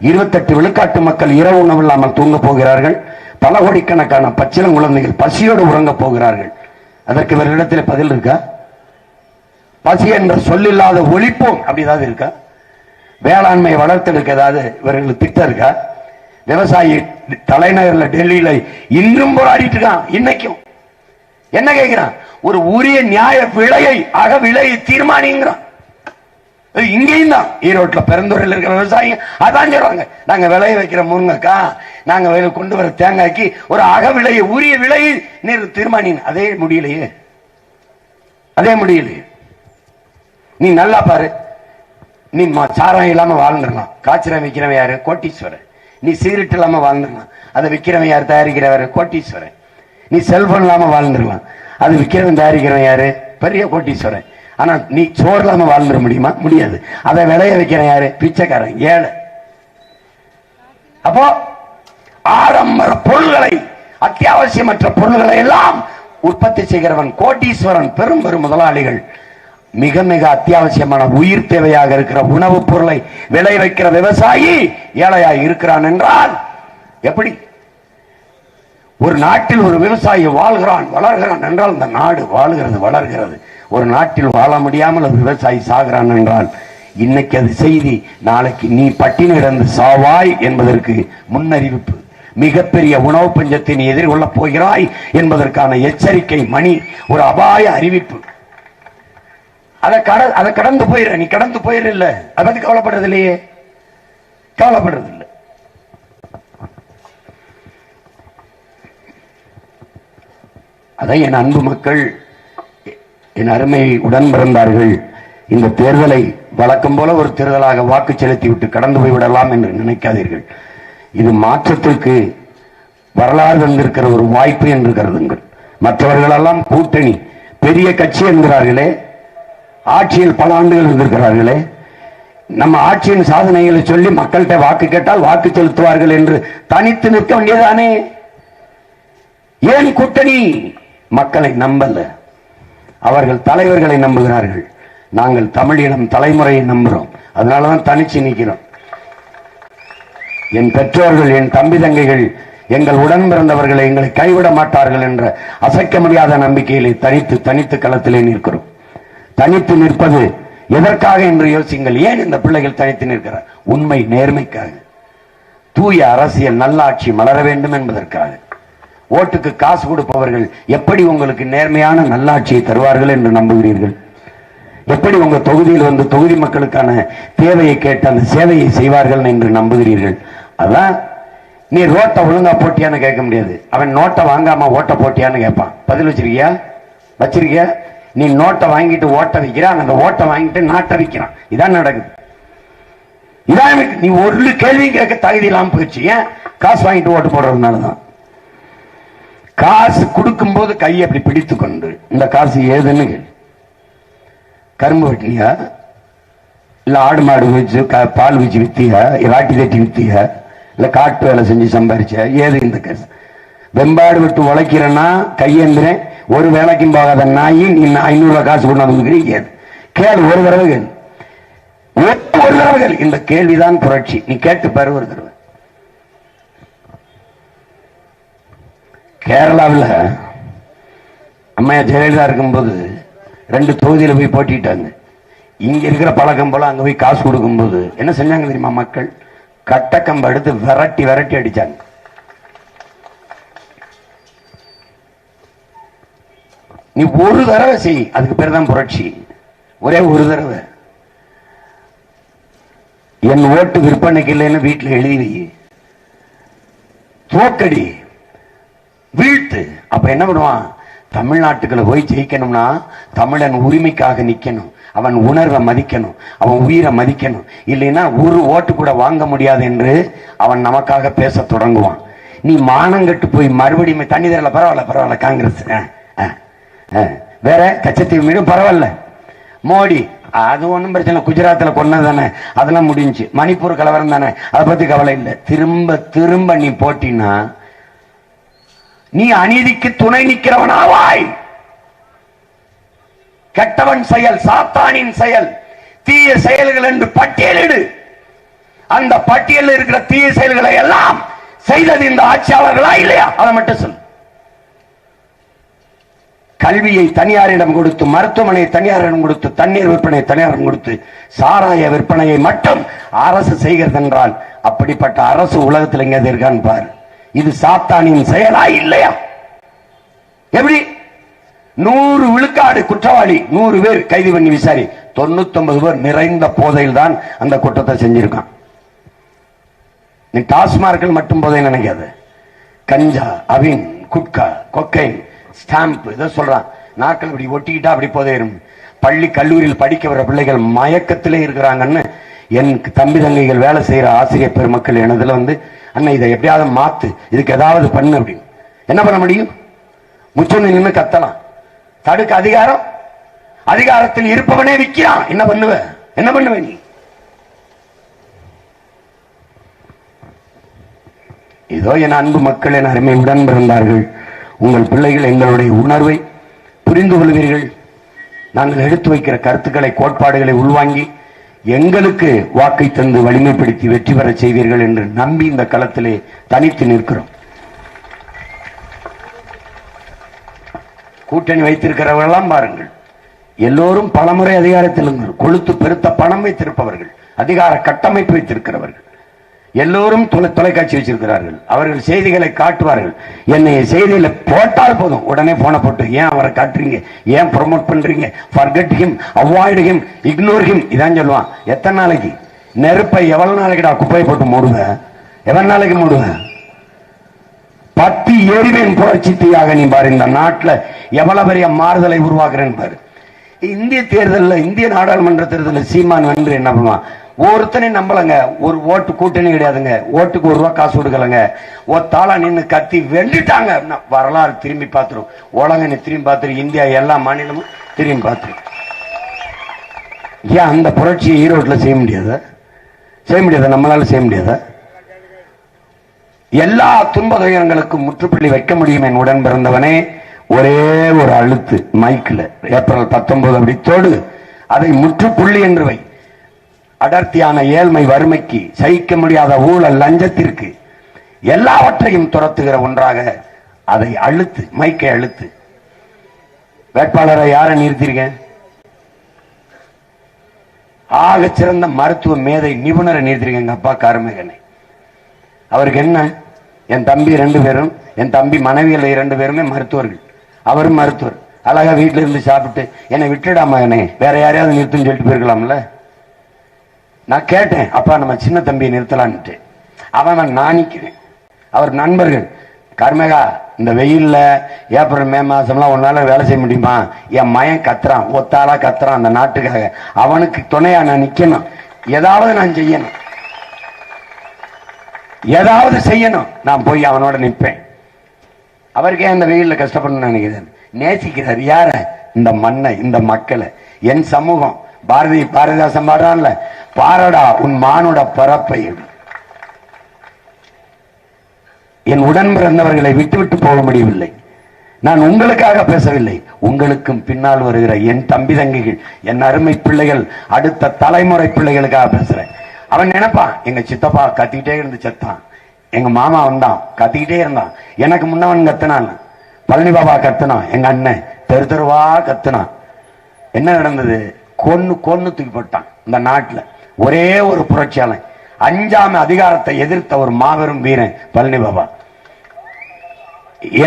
28 விழுக்காட்டு மக்கள் இரவு உணவு இல்லாமல் தூங்க போகிறார்கள். பல கோடிக்கணக்கான பச்சிளம் குழந்தைகள் பசியோடு உறங்க போகிறார்கள். அதற்கு இவர்களிடத்தில் பதில் இருக்கா? பசி என்ற சொல்லில்லாத ஒழிப்போம் அப்படி ஏதாவது இருக்கா? வேளாண்மை வளர்த்தெடுக்க ஏதாவது இவர்களுக்கு திட்டம் இருக்கா? விவசாயி தலைநகர்ல டெல்லியில இன்றும் போராடிட்டு இருக்கான். இன்னைக்கும் என்ன கேட்கிறான்? ஒரு உரிய நியாய விலையை, விலையை தீர்மானிங்கிறான். இங்கேயும் தான் ஈரோட்ல பெருந்துறையில் இருக்கிற விவசாயிங்க அதான் சொல்றாங்க, நாங்க விளைய வைக்கிற முருங்கக்கா, நாங்க கொண்டு வர தேங்காய்க்கு ஒரு விலையை, உரிய விலையை நீர் தீர்மானி. அதே முடியலையே, அதே முடியலையே. நீ நல்லா பாரு, நீ சாரம் இல்லாம வாழ்ந்துடலாம். காய்ச்சல் விற்கிறவன் யாரு? கோட்டீஸ்வரன். நீ சிகரெட் இல்லாம வாழ்ந்துடலாம். அதை விற்கிறவன் யாரு? தயாரிக்கிறவர் கோட்டீஸ்வரன். நீ செல்போன் இல்லாம வாழ்ந்துடலாம். அது விற்கிறவன் தயாரிக்கிறவன் யாரு? பெரிய கோட்டீஸ்வரன். ஆனா நீ சோறு இல்லாம வாழ்ந்துட முடியுமா? முடியாது. அதை விளைய வைக்கிற யாரு? பிச்சைக்காரன், ஏழை. அப்போ ஆடம்பர பொருள்களை, அத்தியாவசியமற்ற பொருள்களை எல்லாம் உற்பத்தி செய்கிறவன் கோட்டீஸ்வரன், பெரும் பெரும் முதலாளிகள். மிக மிக அத்தியாவசியமான உயிர் தேவையாக இருக்கிற உணவுப் பொருளை விளை வைக்கிற விவசாயி ஏழையாய் இருக்கிறான் என்றால் எப்படி? ஒரு நாட்டில் ஒரு விவசாயி வாழ்கிறான், வளர்கிறான் என்றால் அந்த நாடு வாழுகிறது, வளர்கிறது. ஒரு நாட்டில் வாழ முடியாமல் ஒரு விவசாயி சாகிறான் என்றால் இன்னைக்கு அது செய்தி, நாளைக்கு நீ பட்டினி கிடந்து சாவாய் என்பதற்கு முன்னறிவிப்பு. மிகப்பெரிய உணவு பஞ்சத்தை நீ எதிர்கொள்ளப் போகிறாய் என்பதற்கான எச்சரிக்கை மணி, ஒரு அபாய அறிவிப்பு. அதை கடந்து போயிட, நீ கடந்து போயிட, இல்ல அதை பத்தி கவலைப்படுறது இல்லையே, கவலைப்படுறது இல்லை. அதை என் அன்பு மக்கள், என் அருமை உடன் பிறந்தார்கள், இந்த தேர்தலை வழக்கம் போல ஒரு தேர்தலாக வாக்கு செலுத்தி விட்டு கடந்து போய்விடலாம் என்று நினைக்காதீர்கள். இது மாற்றத்திற்கு வரலாறு வந்திருக்கிற ஒரு வாய்ப்பு என்று கருதுங்கள். மற்றவர்களெல்லாம் கூட்டணி பெரிய கட்சி என்கிறார்களே, ஆட்சியில் பல ஆண்டுகள் இருந்திருக்கிறார்களே, நம்ம ஆட்சியின் சாதனைகளை சொல்லி மக்கள்கிட்ட வாக்கு கேட்டால் வாக்கு செலுத்துவார்கள் என்று தனித்து நிற்க வேண்டியதானே? ஏன் கூட்டணி? மக்களை நம்பல, அவர்கள் தலைவர்களை நம்புகிறார்கள். நாங்கள் தமிழினம் தலைமுறையை நம்புகிறோம், அதனாலதான் தனிச்சு நிற்கிறோம். என் பெற்றோர்கள், என் தம்பி தங்கைகள், எங்கள் உடன் பிறந்தவர்களை எங்களை கைவிட மாட்டார்கள் என்ற அசைக்க முடியாத நம்பிக்கையிலே தனித்து தனித்து களத்திலே நிற்கிறோம். தனித்து நிற்பது எதற்காக என்று யோசிங்கள். ஏன் இந்த பிள்ளைகள் தனித்து நிற்கிறார்? உண்மை, நேர்மைக்காக, தூய அரசியல் நல்லாட்சி மலர வேண்டும் என்பதற்காக. ஓட்டுக்கு காசு கொடுப்பவர்கள் எப்படி உங்களுக்கு நேர்மையான நல்லாட்சியை தருவார்கள் என்று நம்புகிறீர்கள்? எப்படி உங்க தொகுதியில் வந்து தொகுதி மக்களுக்கான தேவையை கேட்டு அந்த சேவையை செய்வார்கள் என்று நம்புகிறீர்கள்? அதான் நீ ரோட்டை ஒழுங்கா போட்டியான்னு கேட்க முடியாது. அவன் நோட்டை வாங்காம ஓட்ட போட்டியான்னு கேட்பான். பதில் வச்சிருக்கியா? வச்சிருக்கியா? நீ நோட்டை வாங்கிட்டு ஓட்ட வைக்கிறான், அந்த ஓட்டை வாங்கிட்டு நாட்டை விற்கிறான். இதான் நடக்குது. இதான் நீ ஒரு கேள்வி கேட்க தகுதி இல்லாம போயிடுச்சு. ஏன்? காசு வாங்கிட்டு ஓட்டு போடுறதுனாலதான். காசு கொடுக்கும் போது கையை அப்படி பிடித்து கொண்டு, இந்த காசு ஏதுன்னு கேள்வி. கரும்பு வெட்டினியா, இல்ல ஆடு மாடு வச்சு பால் வச்சு வித்தியா, ராட்டி தட்டி வித்தியா, இல்ல காட்டு வேலை செஞ்சு சம்பாரிச்ச, ஏது இந்த காசு? வெம்பாடு விட்டு உழைக்கிறேன்னா கையேந்திரன், ஒரு வேலைக்கும் போகாத நாயி நீ 500 காசு கொண்டாந்து ஏது? கேளு, ஒரு தடவை கேளு, ஒரு தடவை கேளு. இந்த கேள்விதான் புரட்சி. நீ கேட்டு பாரு ஒரு தடவை. கேரளாவில் அம்மையா ஜெயலலிதா இருக்கும்போது 2 தொகுதியில் போய் போட்டிட்டாங்க. இங்க இருக்கிற பழக்கம் போல அங்க போய் காசு கொடுக்கும் போது என்ன செஞ்சாங்க தெரியுமா? மக்கள் கட்டக்கம்பு எடுத்து விரட்டி விரட்டி அடிச்சாங்க. நீ ஒரு தடவை செய், அதுக்கு பேர் தான் புரட்சி. ஒரே ஒரு தடவை. என் ஓட்டு விற்பனைக்கு இல்லைன்னு வீட்டில் எழுதி வை, தோக்கடி, வீழ்த்து. அப்ப என்ன பண்ணுவான்? தமிழ்நாட்டுக்குள்ள போய் ஜெயிக்கணும்னா தமிழன் உரிமைக்காக நிக்கணும், அவன் உணர்வை மதிக்கணும், அவன் உயிரை மதிக்கணும். இல்லைன்னா ஒரு ஓட்டு கூட வாங்க முடியாது என்று அவன் நமக்காக பேச தொடங்குவான். நீ மானங்கட்டு போய் மறுபடியும் தண்ணி தரல, பரவாயில்ல பரவாயில்ல, காங்கிரஸ் வேற கச்சத்தீவு மீண்டும் பரவாயில்ல, மோடி அது ஒன்றும் பிரச்சனை, குஜராத்தில் கொன்னது தானே, அதெல்லாம் முடிஞ்சு. மணிப்பூர் கலவரம் தானே, அதை பத்தி கவலை இல்லை. திரும்ப திரும்ப நீ போட்டினா நீ அநீதிக்கு துணை நிற்கிறவனாவாய். கெட்டவன் செயல், சாத்தானின் செயல், தீய செயல்கள் என்று பட்டியலிடு. அந்த பட்டியலில் இருக்கிற தீய செயல்களை எல்லாம் செய்தது இந்த ஆட்சியாளர்களா இல்லையா? அதை மட்டும் சொல். கல்வியை தனியாரிடம் கொடுத்து, மருத்துவமனை தனியாரிடம் கொடுத்து, தண்ணீர் விற்பனை தனியாரிடம் கொடுத்து, சாராய விற்பனையை மட்டும் அரசு செய்கிறது என்றால் அப்படிப்பட்ட அரசு உலகத்தில் எங்க இருக்கான்னு பாரு. இது சாத்தானின் செயலா இல்லையா? எப்படி? 100 விழுக்காடு குற்றவாளி, 100 பேர் கைது பண்ணி விசாரி, 99 பேர் நிறைந்த போதையில் தான் அந்த குற்றத்தை செஞ்சிருக்கான். நீ டாஸ்மார்க்கில் மட்டும் போதை நினைக்காத. கஞ்சா, அவின், குட்கா, கொக்கைன், ஸ்டாம்ப், இதை சொல்றான். நாட்கள் இப்படி ஒட்டிக்கிட்டா அப்படி போதையிரும். பள்ளி கல்லூரியில் படிக்க வர பிள்ளைகள் மயக்கத்திலே இருக்கிறாங்கன்னு என் தம்பி தங்கைகள் வேலை செய்யற ஆசிரியர் பெருமக்கள் எனதுல வந்து, அண்ணன் இதை எப்படியாவது மாத்து, இதுக்கு ஏதாவது பண்ணு அப்படின்னு. என்ன பண்ண முடியும்? முச்சொன்னு நின்று கத்தலாம். தடுக்க அதிகாரம், அதிகாரத்தில் இருப்பவனே விற்கிறான். என்ன பண்ணுவ? என்ன பண்ணுவ நீ? இதோ என் அன்பு மக்கள், என் அருமை உடன் பிறந்தார்கள், உங்கள் பிள்ளைகள் எங்களுடைய உணர்வை புரிந்து கொள்வீர்கள். நாங்கள் எடுத்து வைக்கிற கருத்துக்களை, கோட்பாடுகளை உள்வாங்கி எங்களுக்கு வாக்கை தந்து வலிமைப்படுத்தி வெற்றி பெற செய்வீர்கள் என்று நம்பி இந்த களத்திலே தனித்து நிற்கிறோம். கூட்டணி வைத்திருக்கிறவர்களெல்லாம் பாருங்கள், எல்லோரும் பலமுறை அதிகாரத்தில் கொளுத்து பெருத்த பணம் வைத்திருப்பவர்கள், அதிகார கட்டமைப்பு வைத்திருக்கிறவர்கள், எல்லோரும் தொலைக்காட்சி வச்சிருக்கிறார்கள். அவர்கள் செய்திகளை காட்டுவார்கள். என்னை செய்தியில போட்டால் போதும், உடனே போன போட்டு ஏன் அவரை காட்டுறீங்க, ஏன் ப்ரொமோட் பண்றீங்க, forget him, avoid him, ignore him, இதான் சொல்லுவான். எத்தனை நாளைக்கு நெருப்பை எவ்வளவு நாளைக்குடா குப்பையை போட்டு மூடுவேன், எவ்வளவு நாளைக்கு மூடுவேன்? பத்தி எரிவேன் புரட்சித்தியாக நீ பாரு. இந்த நாட்டில் எவ்வளவு பெரிய மாறுதலை உருவாக்குறேன்னு பாரு. இந்திய தேர்தலில், இந்திய நாடாளுமன்ற தேர்தலில் சீமான் வென்று என்ன பண்ணுவான்? ஒருத்தனை நம்பலங்க, ஒரு ஓட்டு கூட்டணி கிடையாதுங்க, ஓட்டுக்கு ₹1 காசு கொடுக்கலங்க, ஒத்தாளா நின்று கத்தி வெண்டுட்டாங்க. வரலாறு திரும்பி பார்த்துரும், உலக திரும்பி பார்த்துரு, இந்தியா எல்லா மாநிலமும் திரும்பி பார்த்துரும். ஏன் அந்த புரட்சியை ஈரோட்டில் செய்ய முடியாதா? செய்ய முடியாதா? நம்மளால செய்ய முடியாதா? எல்லா துன்ப துயரங்களுக்கும் முற்றுப்புள்ளி வைக்க முடியும் என் உடன் பிறந்தவனே. ஒரே ஒரு அழுத்து மைக்கில் ஏப்ரல் 19 அப்படி தோடு, அதை முற்றுப்புள்ளி என்று வை. அடர்த்தியான ஏழ்மை, வறுமைக்கு, சகிக்க முடியாத ஊழல், லஞ்சத்திற்கு, எல்லாவற்றையும் துரத்துகிற ஒன்றாக அதை அழுத்து, மைக்கை அழுத்து. வேட்பாளரை யாரை நிறுத்திருக்கேன்? ஆக சிறந்த மருத்துவ மேதை நிபுணரை நிறுத்திருக்கேன், எங்க அப்பா கார்மேகனை. அவருக்கு என்ன, என் தம்பி 2 பேரும், என் தம்பி மனைவியில் 2 பேருமே மருத்துவர்கள். அவரும் மருத்துவர். அழகா வீட்டில இருந்து சாப்பிட்டு என்னை விட்டுடா மகனே, வேற யாரையாவது நிறுத்துன்னு சொல்லிட்டு போயிருக்கலாம்ல. நான் கேட்டேன், அப்பா நம்ம சின்ன தம்பியை நிறுத்தலான்ட்டு. அவன் நான் நிக்கிறேன். அவர் நண்பர்கள், கர்மேகா இந்த வெயில்ல ஏப்ரல் மே மாசம்லாம் உன்னால வேலை செய்ய முடியுமா? என் மயன் கத்துறான், ஒத்தாளா கத்துறான் அந்த நாட்டுக்காக, அவனுக்கு துணையா நான் நிக்கணும், ஏதாவது நான் செய்யணும், ஏதாவது செய்யணும். நான் போய் அவனோட நிற்பேன். அவருக்கே அந்த வெயில்ல கஷ்டப்படணும்னு நினைக்கிறேன். நேசிக்கிறார் யார? இந்த மண்ணை, இந்த மக்களை, என் சமூகம். பாரதிதாசன் பாடுறான்ல, பாரடா உன் மானுட பரப்பை. என் உடன் பிறந்தவர்களை விட்டுவிட்டு போக முடியவில்லை. நான் உங்களுக்காக பேசவில்லை, உங்களுக்கும் பின்னால் வருகிற என் தம்பி தங்கிகள், என் அருமை பிள்ளைகள், அடுத்த தலைமுறை பிள்ளைகளுக்காக பேசுறேன். அவன் நினைப்பான், எங்க சித்தப்பா கத்திக்கிட்டே இருந்து செத்தான், எங்க மாமா வந்தான் கத்திக்கிட்டே இருந்தான், எனக்கு முன்னவன் கத்துனான், பழனி பாபா கத்துனான், எங்க அண்ணன் தெரு தெருவா கத்துனான். என்ன நடந்தது? கொன்னு தூக்கி போட்டான். இந்த நாட்டில் ஒரே ஒரு புரட்சியாளன், 5ஆம் அதிகாரத்தை எதிர்த்த ஒரு மாபெரும் வீரன் பழனி பாபா.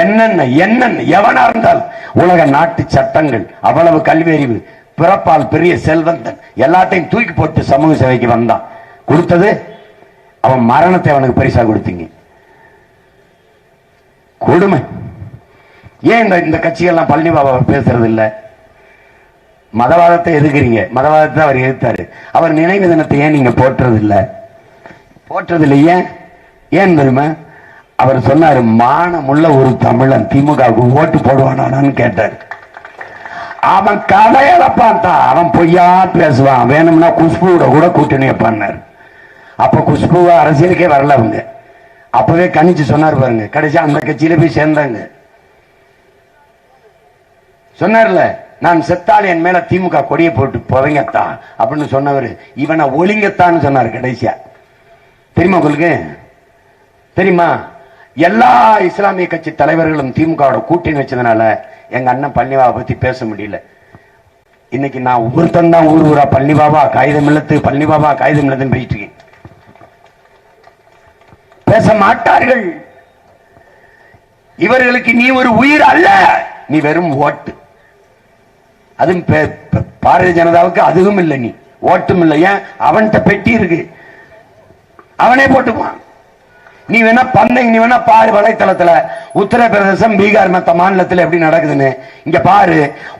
என்னென்ன எவனா இருந்தால் உலக நாட்டு சட்டங்கள், அவ்வளவு கல்வி அறிவு, பிறப்பால் பெரிய செல்வந்தன், எல்லாத்தையும் தூக்கி போட்டு சமூக சேவைக்கு வந்தான். கொடுத்தது அவன் மரணத்தை அவனுக்கு பரிசா கொடுத்தீங்க. கொடுமை. ஏன் இந்த கட்சிகள்லாம் பழனி பாபா பேசுறது இல்லை? மதவாதத்தை எதுக்குறீங்க? மதவாதத்தை அவர் எதிர்த்தாரு. அவர் நினைவு தினத்தை ஏன் நீங்க போற்றுறது இல்லை? ஏன் தெரியுமா? அவர் சொன்னாரு, மானமுள்ள ஒரு தமிழன் திமுகவுக்கு ஓட்டு போடுவானான்னு கேட்டார். அவன் கதையளப்பான் தான், அவன் பொய்யா பேசுவான். வேணும்னா குஷ்புவோட கூட கூட்டணி வைப்பான்னாரு. அப்ப குஷ்பு அரசியலுக்கே வரல அவங்க. அப்பவே கணிச்சு சொன்னார் பாருங்க. கடைசி அந்த கட்சியில போய் சேர்ந்தாங்க. சொன்னார்ல, நான் செத்தால் என் மேல திமுக கொடியை போட்டு புதைங்கத்தான் அப்படின்னு சொன்னவர் இவனை ஒளிங்கத்தான்னு சொன்னார் கடைசியா. தெரியுமா உங்களுக்கு? தெரியுமா? எல்லா இஸ்லாமிய கட்சி தலைவர்களும் திமுகவோட கூட்டணி வச்சதுனால எங்க அண்ணன் பழனிபாபா பத்தி பேச முடியல. இன்னைக்கு நான் ஒவ்வொருத்தன் தான் ஊர் ஊரா பழனிபாபா காகிதம் இல்லத்து, பழனிபாபா காகிதம் இல்லத்துன்னு போயிட்டு இருக்கேன். பேச மாட்டார்கள். இவர்களுக்கு நீ ஒரு உயிர் அல்ல, நீ வெறும் ஓட்டு. அதுவும் பாரதிய ஜனதாவுக்கு அதுவும் இல்லை, நீ ஓட்டும் இல்லை. ஏன்? அவன்கிட்ட பெட்டி இருக்கு, அவனே போட்டுக்குவான். நீ வேணா பந்தங்க, நீ வேணா பாரு வலைத்தளத்துல உத்தரப்பிரதேசம், பீகார், மற்ற மாநிலத்தில் எப்படி நடக்குதுன்னு. இங்க பாரு,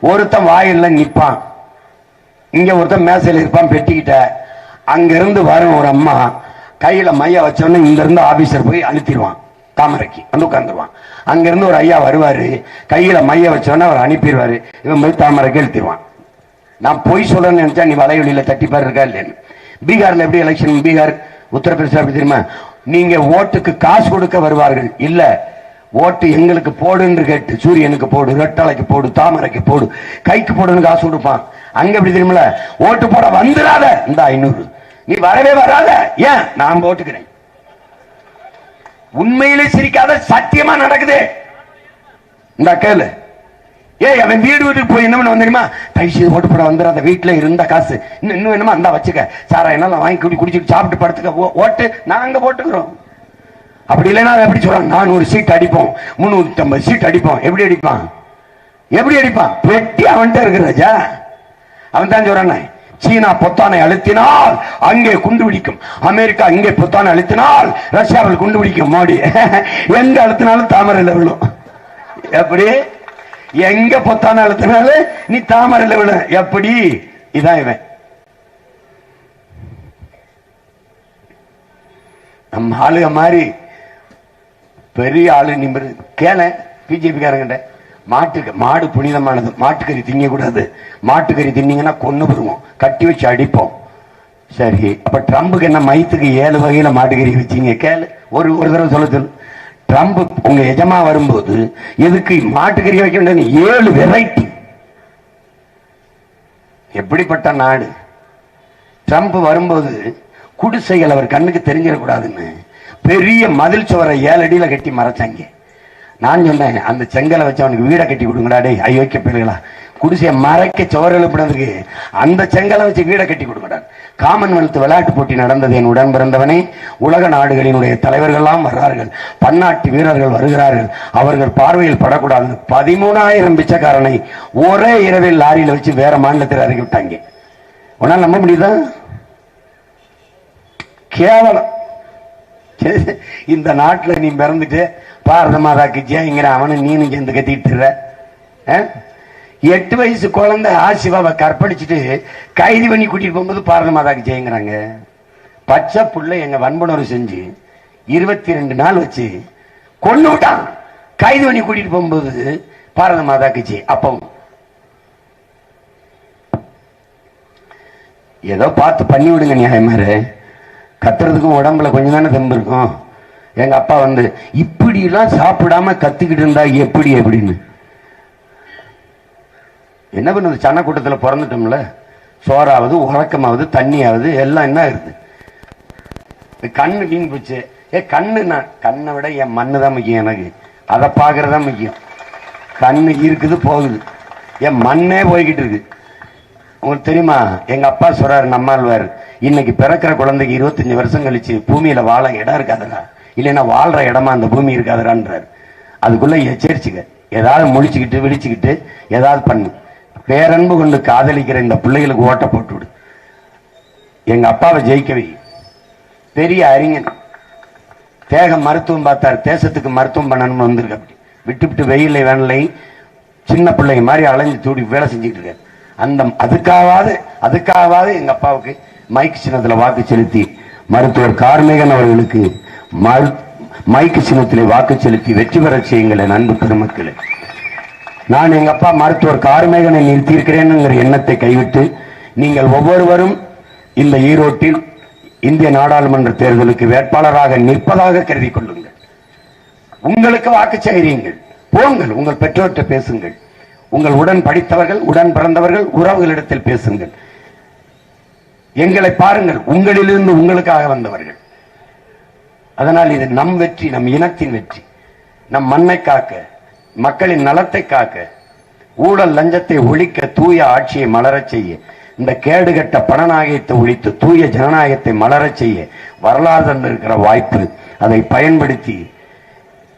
ஒருத்தன் வாயில்ல நிப்பான், இங்க ஒருத்தன் மேசையில் இருப்பான் பெட்டிக்கிட்ட. அங்க இருந்து வரும் ஒரு அம்மா கையில மைய வச்சோன்னு இங்க இருந்து ஆபீசர் போய் அனுப்பிடுவான், தாமரைக்கு வந்து உட்காந்துருவான். அங்க இருந்து ஒரு ஐயா வருவாரு, கையில மைய வச்சோன்னு அவர் அனுப்பிடுவாரு, இவன் போய் தாமரைக்கு எழுத்திடுவான். நான் போய் சொல்றேன்னு நினைச்சா நீ வலைவெளியில தட்டிப்பாரு இருக்கா இல்லைன்னு. பீகார்ல எப்படி எலெக்ஷன், பீகார் உத்தரப்பிரதேசம் எப்படி தெரியுமா? நீங்க ஓட்டுக்கு காசு கொடுக்க வருவார்கள், இல்ல ஓட்டு எங்களுக்கு போடுன்னு கேட்டு சூரியனுக்கு போடு, ரெட்டலைக்கு போடு, தாமரைக்கு போடு, கைக்கு போடுன்னு காசு கொடுப்பான். அங்க எப்படி தெரியுமில, ஓட்டு போட வந்துடாத, இந்த 500 நீ வரவே வராத, ஏன் நான் போட்டுக்கிறேன். உண்மையிலே சிரிக்காத, சத்தியமா நடக்குது. இந்த கேளு, அவன் வீடு வீட்டுக்கு போய் என்ன பண்ண தெரியுமா, தயவுசெய்து ஓட்டு போட வந்துடாத, வீட்டுல இருந்த காசு இன்னும் என்னமா அந்த வச்சுக்க, சாரா என்னால வாங்கி குடிச்சிட்டு சாப்பிட்டு படுத்துக்க, ஓட்டு நாங்க போட்டுக்கிறோம். அப்படி இல்லைன்னா எப்படி சொல்றாங்க, 400 சீட் அடிப்போம், 350 சீட் அடிப்போம். எப்படி அடிப்பான், எப்படி அடிப்பான், வெட்டி அவன்கிட்ட இருக்கிற ராஜா. அவன் தான் சொல்றான், சீனா பொத்தானை அழுத்தினால் அங்கே குண்டு பிடிக்கும், அமெரிக்கா இங்கே பொத்தானை அழுத்தினால் ரஷ்யாவில் குண்டு பிடிக்கும். மோடி எங்க அழுத்தினாலும் தாமரையில் விழும். எப்படி, எங்க பொத்தானை அழுத்தினாலும் நீ தாமரையில் விழும். எப்படி, இதான் இவன். நம்ம ஆளுக மாதிரி பெரிய ஆளு நிமிரு கேள. பிஜேபி காரங்கிட்ட மாடு புனிதமானது, மாட்டுக்கறி திங்க கூடாது, மாட்டுக்கறி தின்னீங்கன்னா கொன்னு போடுவோம், கட்டி வச்சு அடிப்போம். சரி, அப்ப ட்ரம்புக்கு என்ன மைத்துக்கு 7 வகையில மாட்டுக்கறி வச்சீங்க கேளு. ஒரு தடவை சொல்ல சொல்லு. ட்ரம்ப் உங்க எஜமா வரும்போது எதுக்கு மாட்டுக்கறி வைக்க வேண்டிய 7 வெரைட்டி. எப்படிப்பட்ட நாடு. ட்ரம்ப் வரும்போது குடிசைகள் அவர் கண்ணுக்கு தெரிஞ்சிடக்கூடாதுன்னு பெரிய மதில் சுவரை 7 அடியில கட்டி மறைச்சாங்க. நான் சொன்னேன், அந்த செங்கலை வச்சு அவனுக்கு வீடை கட்டி கொடுங்கடா டே ஐயோக்கிய பிள்ளைகளா, குடிசையை மறைக்க சுவர் எழுப்பினதுக்கு அந்த செங்கலை வச்சு வீடை கட்டி கொடுங்கடா. காமன்வெல்த் விளையாட்டு போட்டி நடந்தது. என் உடன் பிறந்தவனே, உலக நாடுகளினுடைய தலைவர்கள்லாம் வர்றார்கள், பன்னாட்டு வீரர்கள் வருகிறார்கள், அவர்கள் பார்வையில் படக்கூடாது. 13,000 பிச்சைக்காரனை ஒரே இரவில் லாரியில் வச்சு வேற மாநிலத்தில் இறக்கி விட்டாங்க. உன்னால நம்ப முடியுதா? கேவலம். இந்த நாட்டில் நீ பிறந்துட்டு பாரத மாதாக்கு ஜெயங்கிற அவனை நீனும் சேர்ந்து கத்திட்டு 8 வயசு குழந்தை ஆசிவாவை கற்பழிச்சுட்டு கைது பண்ணி கூட்டிட்டு போகும்போது பாரத மாதாக்கு ஜெயங்கிறாங்க. பச்சை புள்ள எங்க வன்புணர்வு செஞ்சு 22 நாள் வச்சு கொண்டு விட்டான். கைது பண்ணி கூட்டிட்டு போகும்போது பாரத மாதாக்கு ஜெய். அப்பவும் ஏதோ பார்த்து பண்ணி விடுங்க நியாயமாரு. கத்துறதுக்கும் உடம்புல கொஞ்சம் தானே தெம்பு இருக்கும். எங்க அப்பா வந்து இப்படி எல்லாம் சாப்பிடாம கத்துக்கிட்டு இருந்தா எப்படி எப்படின்னு என்ன பண்ணுது? சன கூட்டத்தில் பிறந்துட்டோம்ல, சோறாவது உறக்கமாவது தண்ணியாவது எல்லாம் என்ன ஆகுது? கண்ணு வீண் போச்சு. கண்ணு, நான் கண்ணை விட என் மண்ணு தான் முக்கியம். எனக்கு அதை பார்க்கறதா முக்கியம். கண்ணு இருக்குது போகுது, என் மண்ணே போய்கிட்டு இருக்கு. உங்களுக்கு தெரியுமா, எங்க அப்பா சொல்றாரு, நம்மாழ்வார், இன்னைக்கு பிறக்கிற குழந்தைக்கு 25 வருஷம் கழிச்சு பூமியில வாழ இடம் இருக்காதுடா, இல்லைன்னா வாழ்ற இடமா அந்த பூமி இருக்காதுடான்றாரு. அதுக்குள்ள எச்சரிச்சுக்க, ஏதாவது முழிச்சுக்கிட்டு விழிச்சுக்கிட்டு ஏதாவது பண்ணு. பேரன்பு கொண்டு காதலிக்கிற இந்த பிள்ளைகளுக்கு ஓட்ட போட்டு விடு. எங்க அப்பாவை ஜெயிக்கவே பெரிய அறிஞன், தேக மருத்துவம் பார்த்தார், தேசத்துக்கு மருத்துவம் பண்ணணும்னு வந்திருக்கு. அப்படி விட்டு விட்டு வெயிலை வேணலை சின்ன பிள்ளைங்க மாதிரி அலைஞ்சு தூடி வேலை செஞ்சுட்டு இருக்காரு. அந்த அதுக்காவது எங்க அப்பாவுக்கு மைக் சின்னத்துல வாக்கு செலுத்தி, மருத்துவர் கார்மேகன் அவர்களுக்கு மைக்கு சின்னத்திலே வாக்கு செலுத்தி வெற்றி பெற செய்யுங்கள். அன்பு பெருமக்களே, நான் எங்க அப்பா மருத்துவர் கார்மேகனை நிறுத்தியிருக்கிறேன் எண்ணத்தை கைவிட்டு நீங்கள் ஒவ்வொருவரும் இந்த ஈரோட்டில் இந்திய நாடாளுமன்ற தேர்தலுக்கு வேட்பாளராக நிற்பதாக கருதி கொள்ளுங்கள். உங்களுக்கு வாக்கு சேகரியுங்கள், போங்கள், உங்கள் பெற்றோர்கிட்ட பேசுங்கள், உங்கள் உடன் படித்தவர்கள், உடன் பிறந்தவர்கள், உறவுகளிடத்தில் பேசுங்கள். எங்களை பாருங்கள், உங்களிலிருந்து உங்களுக்காக வந்தவர்கள். அதனால் இது நம் வெற்றி, நம் இனத்தின் வெற்றி. நம் மண்ணை காக்க, மக்களின் நலத்தை காக்க, ஊழல் லஞ்சத்தை ஒழிக்க, தூய ஆட்சியை மலரச் செய்ய, இந்த கேடுகட்ட பணநாயகத்தை ஒழித்து தூய ஜனநாயகத்தை மலரச் செய்ய வரலாறு தந்திருக்கிற வாய்ப்பு. அதை பயன்படுத்தி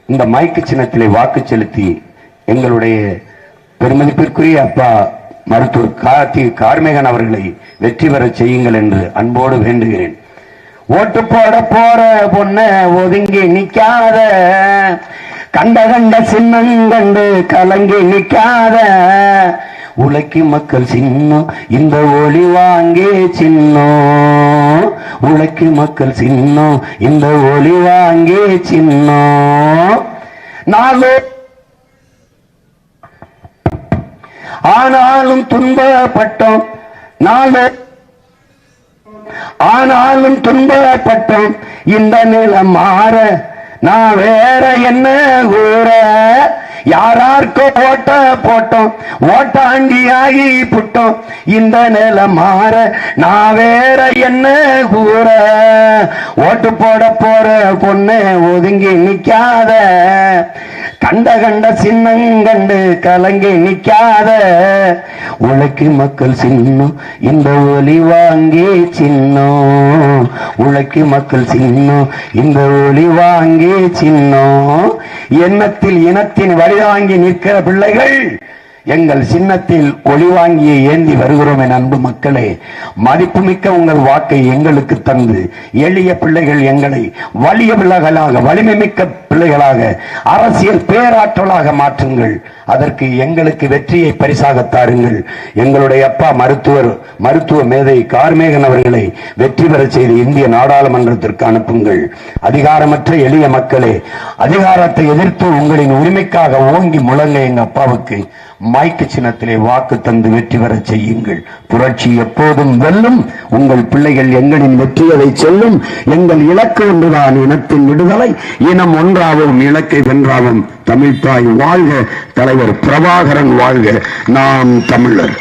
இந்த மைக்கு சின்னத்திலே வாக்கு செலுத்தி எங்களுடைய பெருமதிப்பிற்குரிய அப்பா மருத்துவர் கார்மேகன் அவர்களை வெற்றி பெற செய்யுங்கள் என்று அன்போடு வேண்டுகிறேன். ஓட்டு போட போற பொண்ண ஒதுங்கி நிக்காத, கண்ட சின்னங்கண்டு கலங்கி நிக்காத, உழைக்கும் மக்கள் சின்னம் இந்த ஒளி வாங்கே சின்னம், உழைக்கும் மக்கள் சின்னம் இந்த ஒளி வாங்கே சின்னம். நாளோ ஆனாலும் துன்பப்பட்டோம், ஆனாலும் துன்பப்பட்டோம், இந்த நிலம் மாற நான் வேற என்ன கூற, யாரார்க்கோ ஓட்ட போட்டோம், ஓட்டாண்டி ஆகி புட்டோம், இந்த நிலை மாற நான் வேற என்ன கூற. ஓட்டு போட போற பொண்ணு ஒதுங்கி நிக்காத, கண்ட கண்ட சின்னங்கண்டு கலங்கி நிக்காத. உழைக்கும் மக்கள் சின்னம் இந்த ஒலி வாங்கி சின்னம், உழைக்கும் மக்கள் சின்னம் இந்த ஒலி வாங்கி சின்னம். எண்ணத்தில் இனத்தின் வழிவாங்கி நிற்கிற பிள்ளைகள் எங்கள் சின்னத்தில் ஒளி வாங்கியை ஏந்தி வருகிறோம். என் அன்பு மக்களே, மதிப்புமிக்க உங்கள் வாக்கை எங்களுக்கு தந்து எளிய பிள்ளைகள் எங்களை வலிய பிள்ளைகளாக, வலிமை மிக்க பிள்ளைகளாக, அரசியல் பேராற்றலாக மாற்றுங்கள். அதற்கு எங்களுக்கு வெற்றியை பரிசாக தாருங்கள். எங்களுடைய அப்பா மருத்துவ மேதை கார்மேகன் அவர்களை வெற்றி பெற செய்து இந்திய நாடாளுமன்றத்திற்கு அனுப்புங்கள். அதிகாரமற்ற எளிய மக்களே, அதிகாரத்தை எதிர்த்து உங்களின் உரிமைக்காக ஓங்கி முழங்க எங்க அப்பாவுக்கு மைக்கு சின்னத்திலே வாக்கு தந்து வெற்றி பெற செய்யுங்கள். புரட்சி எப்போதும் வெல்லும். உங்கள் பிள்ளைகள் எங்களின் வெற்றியதை சொல்லும். எங்கள் இலக்கு ஒன்றுதான், இனத்தின் விடுதலை. இனம் ஒன்றாவும் இலக்கை வென்றாவும். தமிழ்தாய் வாழ்க, தலைவர் பிரபாகரன் வாழ்க. நாம் தமிழர்.